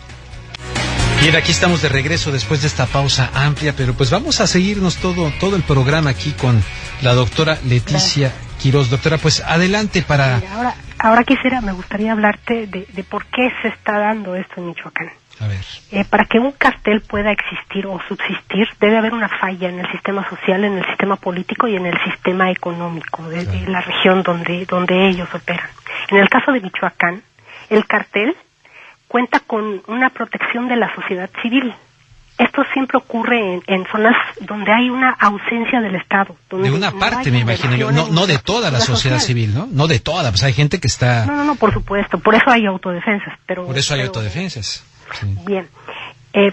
Bien, aquí estamos de regreso después de esta pausa amplia, pero pues vamos a seguirnos todo el programa aquí con la doctora Leticia Quirós. Doctora, pues adelante para... Mira, ahora me gustaría hablarte de por qué se está dando esto en Michoacán. A ver. Para que un cartel pueda existir o subsistir, debe haber una falla en el sistema social, en el sistema político y en el sistema económico de la región donde ellos operan. En el caso de Michoacán, el cartel cuenta con una protección de la sociedad civil. Esto siempre ocurre en zonas donde hay una ausencia del Estado. Donde de una parte, me imagino yo, no de toda la sociedad civil, ¿no? No de toda, pues hay gente que está... No, por supuesto, por eso hay autodefensas. Por eso hay autodefensas. Sí. Bien,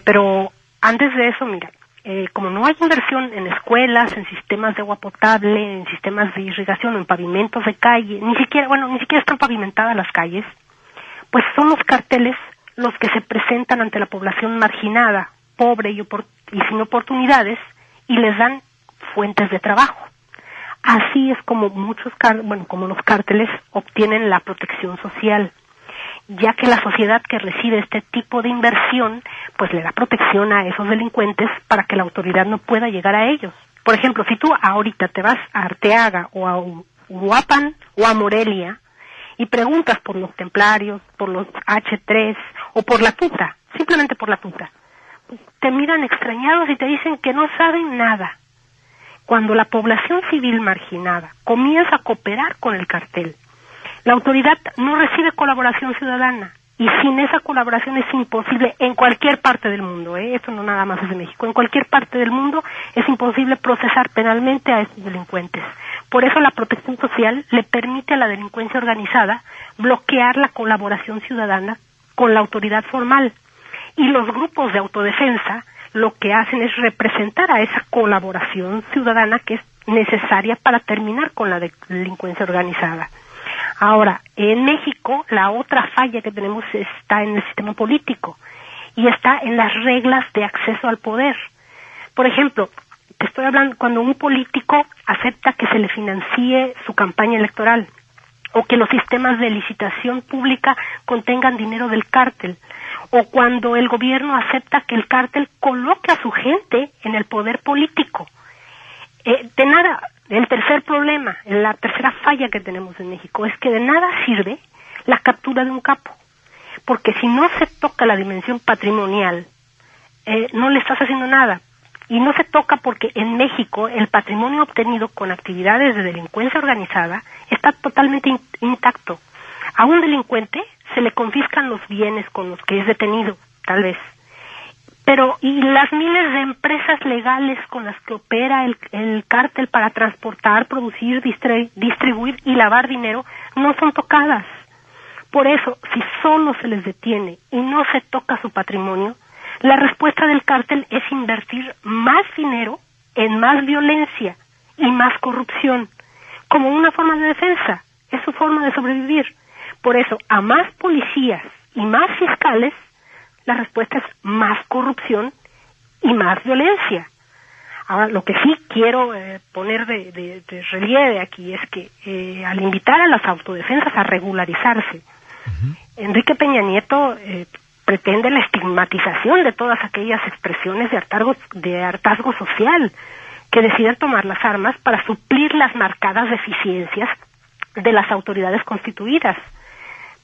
pero antes de eso, mira, como no hay inversión en escuelas, en sistemas de agua potable, en sistemas de irrigación, en pavimentos de calle, ni siquiera están pavimentadas las calles, pues son los carteles los que se presentan ante la población marginada, pobre y sin oportunidades, y les dan fuentes de trabajo. Así es como como los cárteles obtienen la protección social, ya que la sociedad que recibe este tipo de inversión, pues le da protección a esos delincuentes para que la autoridad no pueda llegar a ellos. Por ejemplo, si tú ahorita te vas a Arteaga o a Uruapan o a Morelia y preguntas por los templarios, por los H3 o por la tuta, simplemente por la tuta, te miran extrañados y te dicen que no saben nada. Cuando la población civil marginada comienza a cooperar con el cartel, la autoridad no recibe colaboración ciudadana y sin esa colaboración es imposible en cualquier parte del mundo, esto no nada más es de México, en cualquier parte del mundo es imposible procesar penalmente a estos delincuentes. Por eso la protección social le permite a la delincuencia organizada bloquear la colaboración ciudadana con la autoridad formal. Y los grupos de autodefensa lo que hacen es representar a esa colaboración ciudadana que es necesaria para terminar con la delincuencia organizada. Ahora, en México, la otra falla que tenemos está en el sistema político y está en las reglas de acceso al poder. Por ejemplo, te estoy hablando cuando un político acepta que se le financie su campaña electoral o que los sistemas de licitación pública contengan dinero del cártel, o cuando el gobierno acepta que el cártel coloque a su gente en el poder político. el tercer problema, la tercera falla que tenemos en México es que de nada sirve la captura de un capo, porque si no se toca la dimensión patrimonial, no le estás haciendo nada. Y no se toca porque en México el patrimonio obtenido con actividades de delincuencia organizada está totalmente intacto. A un delincuente se le confiscan los bienes con los que es detenido, tal vez. Pero, y las miles de empresas legales con las que opera el cártel para transportar, producir, distribuir y lavar dinero no son tocadas. Por eso, si solo se les detiene y no se toca su patrimonio, la respuesta del cártel es invertir más dinero en más violencia y más corrupción, como una forma de defensa. Es su forma de sobrevivir. Por eso, a más policías y más fiscales, la respuesta es más corrupción y más violencia. Ahora, lo que sí quiero poner de relieve aquí es que al invitar a las autodefensas a regularizarse, Enrique Peña Nieto pretende la estigmatización de todas aquellas expresiones de hartazgo social que deciden tomar las armas para suplir las marcadas deficiencias de las autoridades constituidas.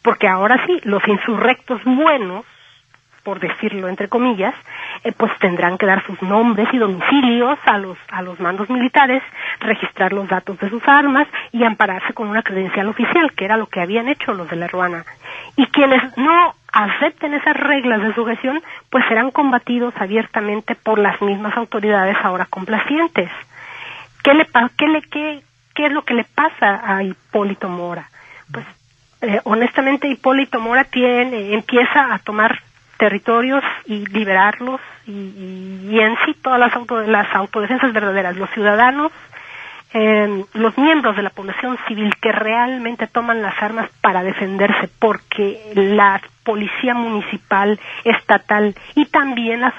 Porque ahora sí, los insurrectos buenos, por decirlo entre comillas, pues tendrán que dar sus nombres y domicilios a los mandos militares, registrar los datos de sus armas y ampararse con una credencial oficial, que era lo que habían hecho los de la Ruana. Y quienes no acepten esas reglas de sujeción, pues serán combatidos abiertamente por las mismas autoridades ahora complacientes. ¿Qué es lo que le pasa a Hipólito Mora? Pues honestamente Hipólito Mora empieza a tomar territorios y liberarlos y en sí todas las autodefensas verdaderas, los ciudadanos, los miembros de la población civil que realmente toman las armas para defenderse, porque la policía municipal, estatal y también la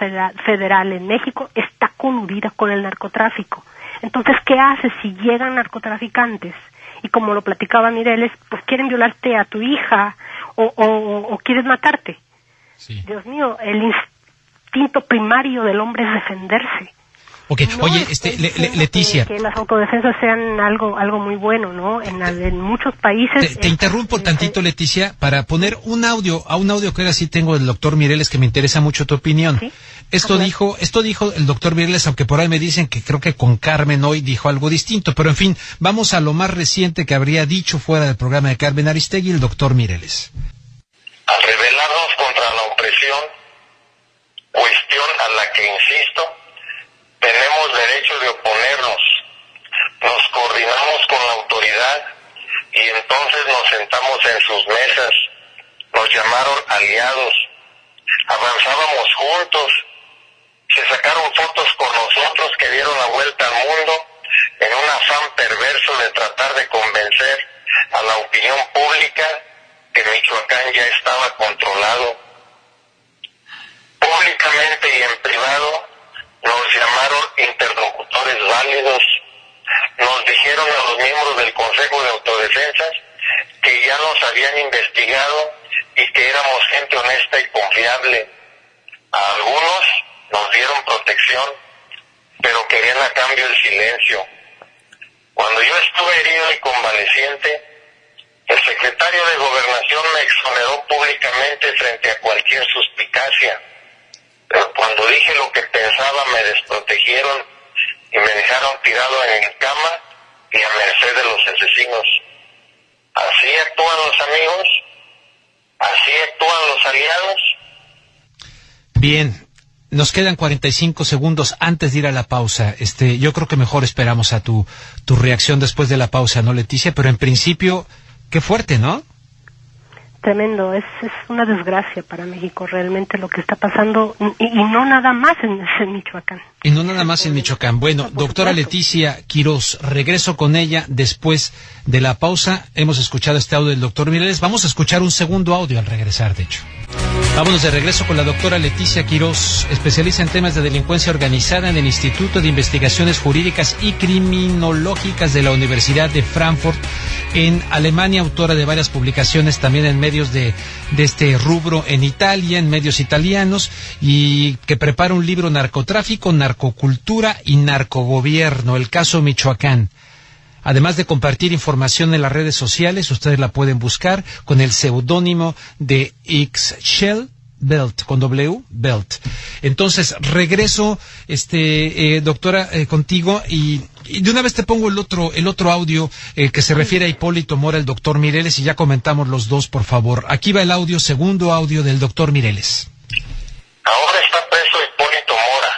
federal en México está coludida con el narcotráfico. Entonces, ¿qué haces si llegan narcotraficantes? Y como lo platicaba Mireles, pues quieren violarte a tu hija o quieren matarte. Sí. Dios mío, el instinto primario del hombre es defenderse. Okay. No, oye, Leticia, que las autodefensas sean algo muy bueno, ¿no? En muchos países. Te interrumpo tantito, Leticia, para poner un audio que ahora sí tengo del doctor Mireles, que me interesa mucho tu opinión. ¿Sí? Esto dijo el doctor Mireles, aunque por ahí me dicen que creo que con Carmen hoy dijo algo distinto, pero en fin, vamos a lo más reciente que habría dicho fuera del programa de Carmen Aristegui el doctor Mireles. Al rebelarnos contra la opresión, cuestión a la que insisto, tenemos derecho de oponernos, nos coordinamos con la autoridad y entonces nos sentamos en sus mesas, nos llamaron aliados, avanzábamos juntos, se sacaron fotos con nosotros que dieron la vuelta al mundo en un afán perverso de tratar de convencer a la opinión pública que Michoacán ya estaba controlado. Públicamente y en privado nos llamaron interlocutores válidos, nos dijeron a los miembros del Consejo de Autodefensas que ya nos habían investigado y que éramos gente honesta y confiable. A algunos nos dieron protección, pero querían a cambio el silencio. Cuando yo estuve herido y convaleciente, el secretario de Gobernación me exoneró públicamente frente a cualquier suspicacia. Pero cuando dije lo que pensaba me desprotegieron y me dejaron tirado en cama y a merced de los asesinos. ¿Así actúan los amigos? ¿Así actúan los aliados? Bien, nos quedan 45 segundos antes de ir a la pausa. Yo creo que mejor esperamos a tu reacción después de la pausa, ¿no, Leticia? Pero en principio, qué fuerte, ¿no? Tremendo, es una desgracia para México realmente lo que está pasando y no nada más en Michoacán. Y no nada más en Michoacán. Bueno, doctora Leticia Quirós, regreso con ella después de la pausa. Hemos escuchado este audio del doctor Mireles. Vamos a escuchar un segundo audio al regresar, de hecho. Vámonos de regreso con la doctora Leticia Quirós, especialista en temas de delincuencia organizada en el Instituto de Investigaciones Jurídicas y Criminológicas de la Universidad de Frankfurt en Alemania, autora de varias publicaciones también en medios de este rubro en Italia, en medios italianos, y que prepara un libro: Narcotráfico, Narcocultura y Narcogobierno, el caso Michoacán. Además de compartir información en las redes sociales, ustedes la pueden buscar con el seudónimo de Ixchel Belt, con W, Belt. Entonces, regreso, doctora, contigo, y de una vez te pongo el otro audio que se refiere a Hipólito Mora, el doctor Mireles, y ya comentamos los dos, por favor. Aquí va el audio, segundo audio del doctor Mireles. Ahora está preso Hipólito Mora,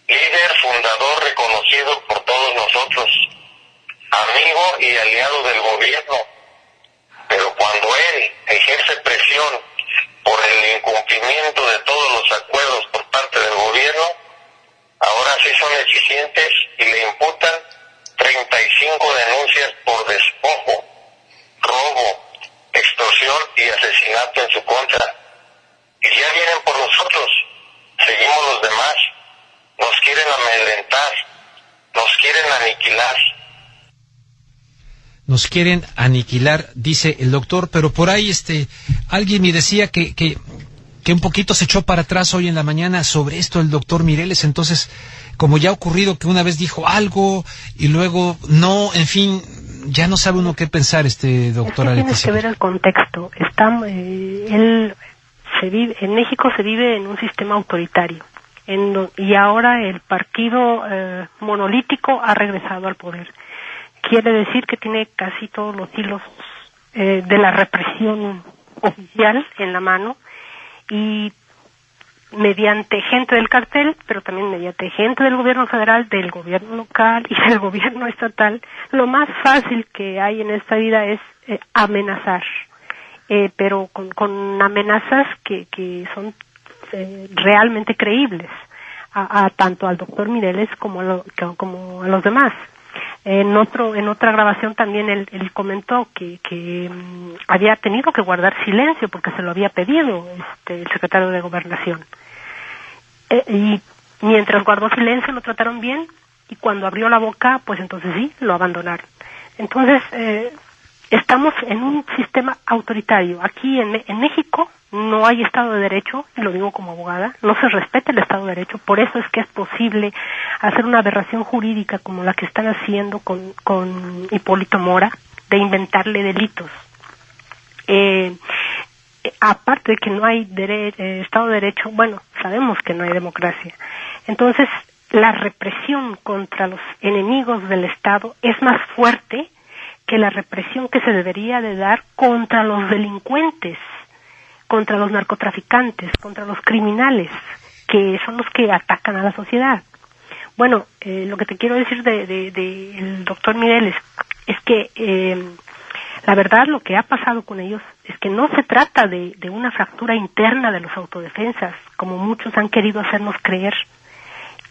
líder, fundador, reconocido por todos nosotros, amigo y aliado del gobierno, pero cuando él ejerce presión por el incumplimiento de todos los acuerdos por parte del gobierno, ahora sí son eficientes y le imputan 35 denuncias por despojo, robo, extorsión y asesinato en su contra. Y ya vienen por nosotros, seguimos los demás, nos quieren amedrentar, nos quieren aniquilar. Nos quieren aniquilar, dice el doctor, pero por ahí alguien me decía que un poquito se echó para atrás hoy en la mañana sobre esto el doctor Mireles. Entonces, como ya ha ocurrido que una vez dijo algo y luego no, en fin, ya no sabe uno qué pensar, doctora Leticia. Tienes que ver el contexto. En México se vive en un sistema autoritario, y ahora el partido monolítico ha regresado al poder. Quiere decir que tiene casi todos los hilos de la represión oficial en la mano, y mediante gente del cartel, pero también mediante gente del gobierno federal, del gobierno local y del gobierno estatal, lo más fácil que hay en esta vida es amenazar, pero con amenazas que son realmente creíbles, tanto al doctor Mireles como a los demás. En otra grabación también él comentó que había tenido que guardar silencio porque se lo había pedido el secretario de Gobernación. Y mientras guardó silencio lo trataron bien, y cuando abrió la boca, pues entonces sí, lo abandonaron. Entonces, estamos en un sistema autoritario. Aquí en México no hay Estado de Derecho, y lo digo como abogada, no se respeta el Estado de Derecho. Por eso es que es posible hacer una aberración jurídica como la que están haciendo con Hipólito Mora, de inventarle delitos. Aparte de que no hay Estado de Derecho, bueno, sabemos que no hay democracia. Entonces, la represión contra los enemigos del Estado es más fuerte que la represión que se debería de dar contra los delincuentes, contra los narcotraficantes, contra los criminales, que son los que atacan a la sociedad. Bueno, lo que te quiero decir del doctor Mireles es que la verdad lo que ha pasado con ellos es que no se trata de una fractura interna de los autodefensas, como muchos han querido hacernos creer.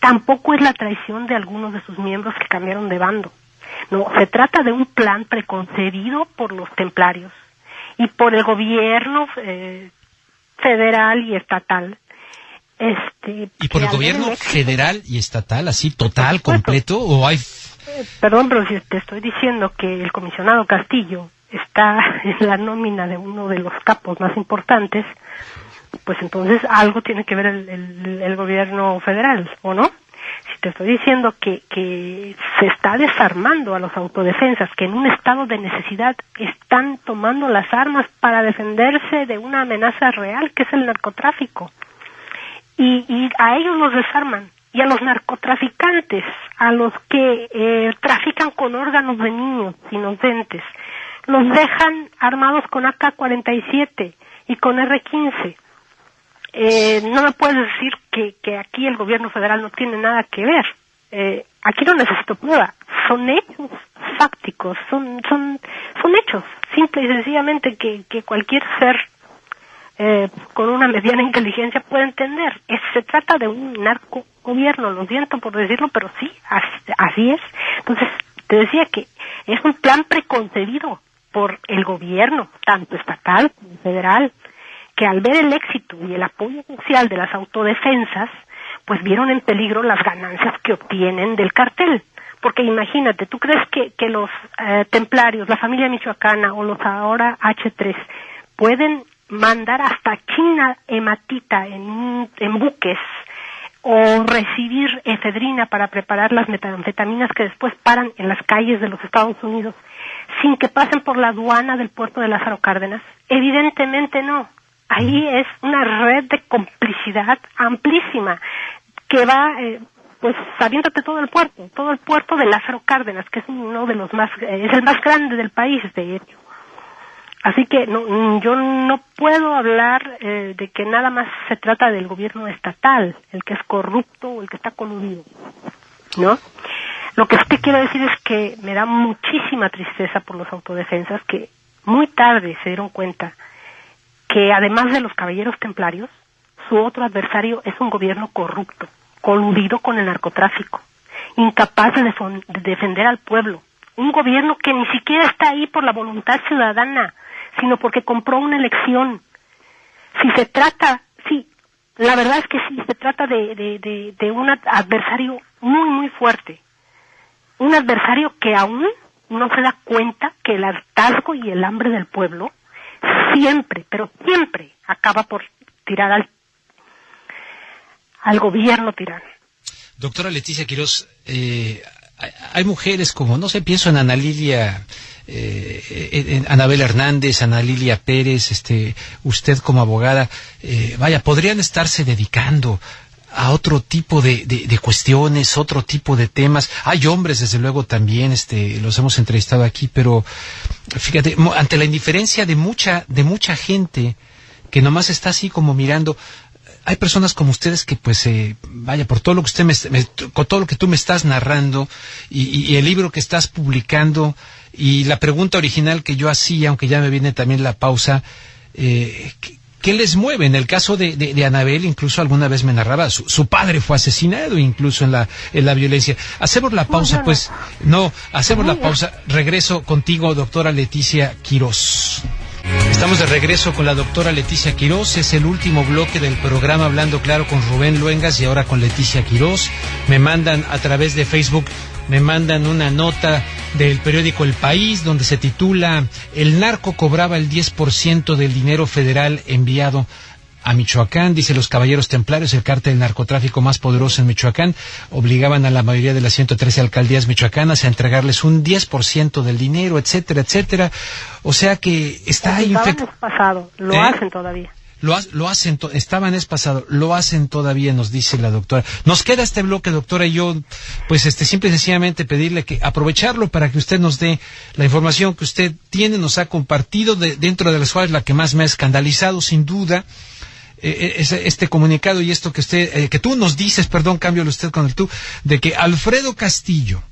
Tampoco es la traición de algunos de sus miembros que cambiaron de bando. No, se trata de un plan preconcebido por los templarios y por el gobierno federal y estatal. ¿Y por el gobierno federal y estatal, así, total, completo, o hay...? Perdón, pero si te estoy diciendo que el comisionado Castillo está en la nómina de uno de los capos más importantes, pues entonces algo tiene que ver el gobierno federal, ¿o no? Si te estoy diciendo que se está desarmando a los autodefensas, que en un estado de necesidad están tomando las armas para defenderse de una amenaza real, que es el narcotráfico, y a ellos los desarman, y a los narcotraficantes, a los que trafican con órganos de niños inocentes, los dejan armados con AK-47 y con R-15. No me puedes decir que aquí el gobierno federal no tiene nada que ver. Aquí no necesito prueba, son hechos fácticos, son hechos, simple y sencillamente que cualquier ser con una mediana inteligencia puede entender. Se trata de un narcogobierno, lo siento por decirlo, pero sí, así es. Entonces, te decía que es un plan preconcebido por el gobierno, tanto estatal como federal, que al ver el éxito y el apoyo social de las autodefensas, pues vieron en peligro las ganancias que obtienen del cartel. Porque imagínate, ¿tú crees que los templarios, la familia michoacana o los ahora H3 pueden mandar hasta China hematita en buques o recibir efedrina para preparar las metanfetaminas que después paran en las calles de los Estados Unidos sin que pasen por la aduana del puerto de Lázaro Cárdenas? Evidentemente no. Ahí es una red de complicidad amplísima que va, pues, sabiéndote todo el puerto de Lázaro Cárdenas, que es uno de los más, es el más grande del país, de hecho. Así que no, yo no puedo hablar de que nada más se trata del gobierno estatal, el que es corrupto o el que está coludido, ¿no? Lo que sí te quiero decir es que me da muchísima tristeza por los autodefensas que muy tarde se dieron cuenta que además de los caballeros templarios, su otro adversario es un gobierno corrupto, coludido con el narcotráfico, incapaz de defender al pueblo, un gobierno que ni siquiera está ahí por la voluntad ciudadana, sino porque compró una elección. La verdad es que sí, se trata de un adversario muy, muy fuerte. Un adversario que aún no se da cuenta que el hartazgo y el hambre del pueblo siempre, pero siempre, acaba por tirar al gobierno tirano. Doctora Leticia Quirós, hay mujeres como, no sé, pienso en Ana Lilia, en Anabel Hernández, Ana Lilia Pérez, usted como abogada, podrían estarse dedicando a otro tipo de cuestiones, otro tipo de temas. Hay hombres, desde luego, también, los hemos entrevistado aquí, pero fíjate, ante la indiferencia de mucha gente que nomás está así como mirando, hay personas como ustedes que, pues, por todo lo que con todo lo que tú me estás narrando y el libro que estás publicando y la pregunta original que yo hacía, aunque ya me viene también la pausa, ¿qué les mueve? En el caso de Anabel, incluso alguna vez me narraba, su padre fue asesinado incluso en la violencia. Hacemos la pausa, pues. No, hacemos la pausa. Regreso contigo, doctora Leticia Quirós. Estamos de regreso con la doctora Leticia Quirós. Es el último bloque del programa Hablando Claro con Rubén Luengas y ahora con Leticia Quirós. Me mandan a través de Facebook, una nota del periódico El País donde se titula "El narco cobraba el 10% del dinero federal enviado a Michoacán". Dice: los caballeros templarios, el cártel del narcotráfico más poderoso en Michoacán, obligaban a la mayoría de las 113 alcaldías michoacanas a entregarles un 10% del dinero, etcétera, etcétera. O sea que está ahí. Lo hacen todavía. Estaban pasado, lo hacen todavía, nos dice la doctora. Nos queda este bloque, doctora, y yo, pues, simple y sencillamente pedirle que aprovecharlo para que usted nos dé la información que usted tiene, nos ha compartido, dentro de las cuales la que más me ha escandalizado, sin duda, es este comunicado y esto que que tú nos dices, perdón, cámbialo usted con el tú, de que Alfredo Castillo,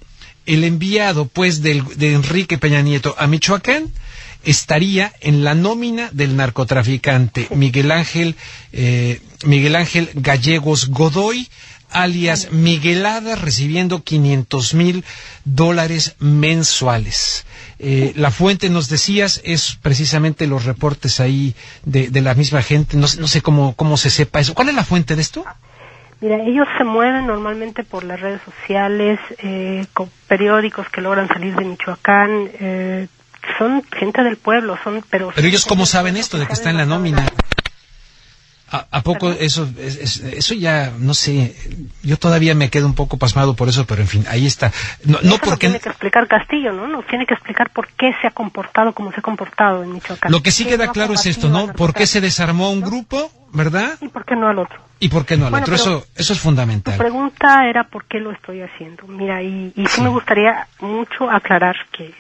el enviado, pues, de Enrique Peña Nieto a Michoacán, estaría en la nómina del narcotraficante Miguel Ángel Gallegos Godoy, alias Miguelada, recibiendo $500,000 mensuales. La fuente, nos decías, es precisamente los reportes ahí de la misma gente. No sé cómo se sepa eso. ¿Cuál es la fuente de esto? Mira, ellos se mueven normalmente por las redes sociales, con periódicos que logran salir de Michoacán. Son gente del pueblo, pero ellos, ¿cómo saben esto de que está en la nómina? ¿A poco eso ya, no sé, yo todavía me quedo un poco pasmado por eso, pero en fin, ahí está. No porque tiene que explicar Castillo, ¿no? Nos tiene que explicar por qué se ha comportado como se ha comportado en Michoacán. Lo que sí queda claro es esto, ¿no? ¿Por qué se desarmó un grupo, verdad? ¿Y por qué no al otro? Eso es fundamental. Tu pregunta era por qué lo estoy haciendo. Mira, y sí me gustaría mucho aclarar que,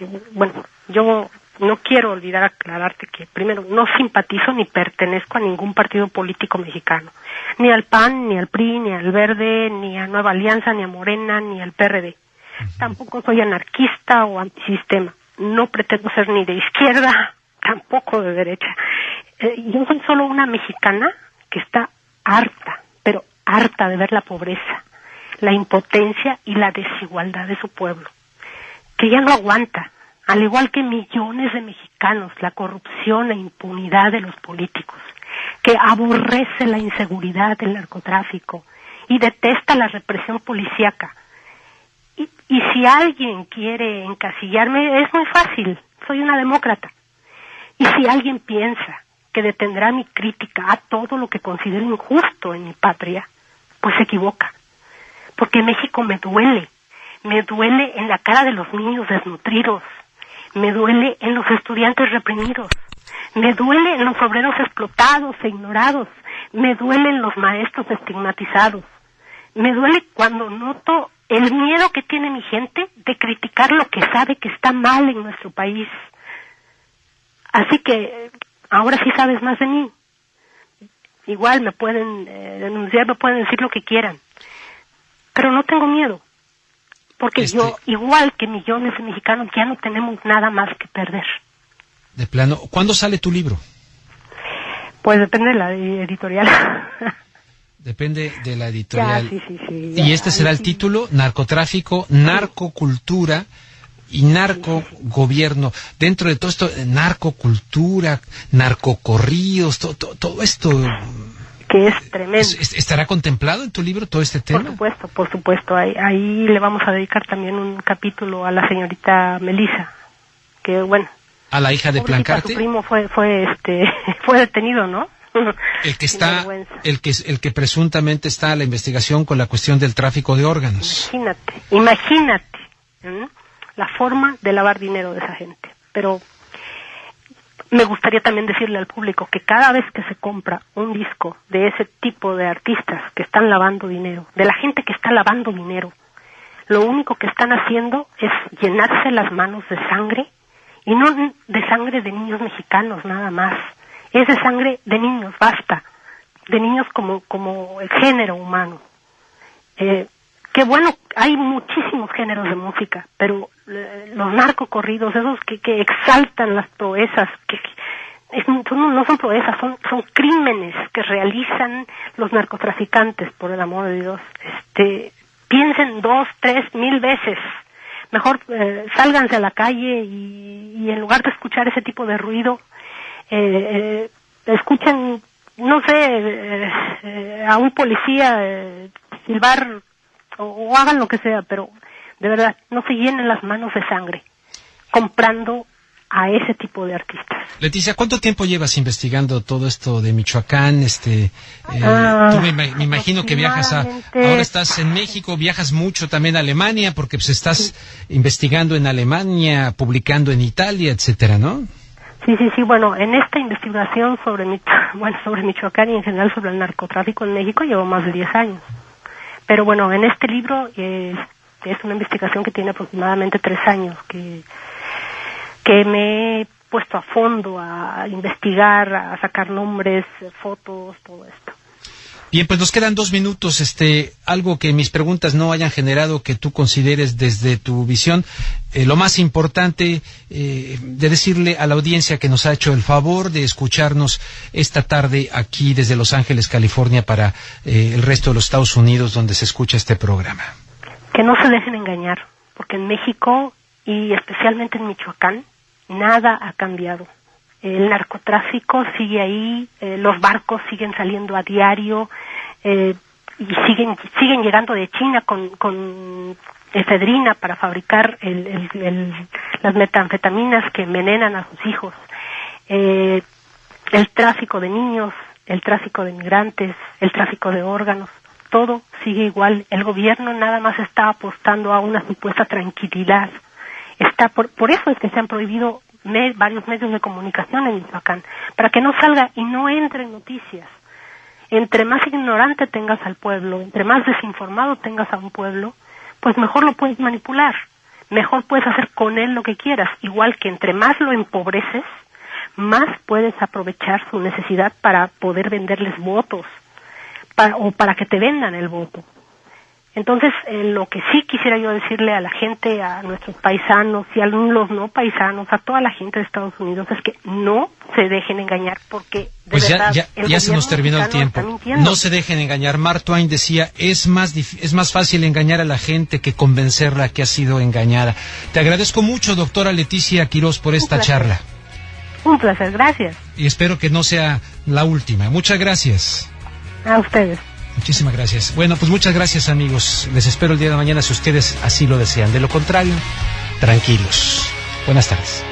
yo no quiero olvidar aclararte que, primero, no simpatizo ni pertenezco a ningún partido político mexicano. Ni al PAN, ni al PRI, ni al Verde, ni a Nueva Alianza, ni a Morena, ni al PRD. Tampoco soy anarquista o antisistema. No pretendo ser ni de izquierda, tampoco de derecha. Yo soy solo una mexicana que está harta, pero harta de ver la pobreza, la impotencia y la desigualdad de su pueblo, que ya no aguanta, al igual que millones de mexicanos, la corrupción e impunidad de los políticos, que aborrece la inseguridad del narcotráfico y detesta la represión policíaca. Y si alguien quiere encasillarme, es muy fácil, soy una demócrata. Y si alguien piensa que detendrá mi crítica a todo lo que considero injusto en mi patria, pues se equivoca. Porque México me duele en la cara de los niños desnutridos, me duele en los estudiantes reprimidos, me duele en los obreros explotados e ignorados, me duele en los maestros estigmatizados, me duele cuando noto el miedo que tiene mi gente de criticar lo que sabe que está mal en nuestro país. Así que ahora sí sabes más de mí. Igual me pueden denunciar, me pueden decir lo que quieran, pero no tengo miedo, porque yo, igual que millones de mexicanos, ya no tenemos nada más que perder. De plano, ¿cuándo sale tu libro? Pues depende de la editorial. Depende de la editorial. Ya, sí. ¿Y este será el título? Narcotráfico, narcocultura y narcogobierno. Dentro de todo esto, narcocultura, narcocorridos, todo esto... Que es tremendo. ¿Estará contemplado en tu libro todo este tema? Por supuesto. Ahí le vamos a dedicar también un capítulo a la señorita Melissa, que bueno... ¿A la hija de Plancarte? Su primo fue detenido, ¿no? El que está, el que presuntamente está a la investigación con la cuestión del tráfico de órganos. Imagínate la forma de lavar dinero de esa gente. Pero me gustaría también decirle al público que cada vez que se compra un disco de ese tipo de artistas que están lavando dinero, de la gente que está lavando dinero, lo único que están haciendo es llenarse las manos de sangre, y no de sangre de niños mexicanos nada más, es de sangre de niños, basta, de niños como el género humano. Que bueno, hay muchísimos géneros de música, pero los narcocorridos, esos que exaltan las proezas, no son proezas, son crímenes que realizan los narcotraficantes, por el amor de Dios. Piensen 2, 3, 1000 veces. Mejor sálganse a la calle y en lugar de escuchar ese tipo de ruido, escuchen, no sé, a un policía silbar o hagan lo que sea, pero de verdad, no se llenen las manos de sangre comprando a ese tipo de artistas. Leticia, ¿cuánto tiempo llevas investigando todo esto de Michoacán? Tú me imagino que viajas ahora estás en México, viajas mucho también a Alemania, porque pues estás investigando en Alemania, publicando en Italia, etcétera, ¿no? Sí, bueno, en esta investigación sobre Michoacán y en general sobre el narcotráfico en México llevo más de 10 años. Pero bueno, en este libro es una investigación que tiene aproximadamente 3 años, que me he puesto a fondo a investigar, a sacar nombres, fotos, todo esto. Bien, pues nos quedan 2 minutos. Algo que mis preguntas no hayan generado que tú consideres desde tu visión lo más importante de decirle a la audiencia que nos ha hecho el favor de escucharnos esta tarde aquí desde Los Ángeles, California, para el resto de los Estados Unidos donde se escucha este programa. Que no se dejen engañar, porque en México y especialmente en Michoacán nada ha cambiado. El narcotráfico sigue ahí, los barcos siguen saliendo a diario y siguen llegando de China con efedrina para fabricar las metanfetaminas que envenenan a sus hijos. El tráfico de niños, el tráfico de migrantes, el tráfico de órganos, todo sigue igual. El gobierno nada más está apostando a una supuesta tranquilidad. Por eso es que se han prohibido varios medios de comunicación en Michoacán, para que no salga y no entre en noticias. Entre más ignorante tengas al pueblo, entre más desinformado tengas a un pueblo, pues mejor lo puedes manipular, mejor puedes hacer con él lo que quieras, igual que entre más lo empobreces, más puedes aprovechar su necesidad para poder venderles votos, o para que te vendan el voto. Entonces, lo que sí quisiera yo decirle a la gente, a nuestros paisanos y a los no paisanos, a toda la gente de Estados Unidos, es que no se dejen engañar, porque pues ya se nos terminó el tiempo. No se dejen engañar. Mark Twain decía, es más fácil engañar a la gente que convencerla que ha sido engañada. Te agradezco mucho, doctora Leticia Quirós, por esta charla. Un placer, gracias. Y espero que no sea la última. Muchas gracias. A ustedes. Muchísimas gracias. Bueno, pues muchas gracias, amigos. Les espero el día de mañana si ustedes así lo desean. De lo contrario, tranquilos. Buenas tardes.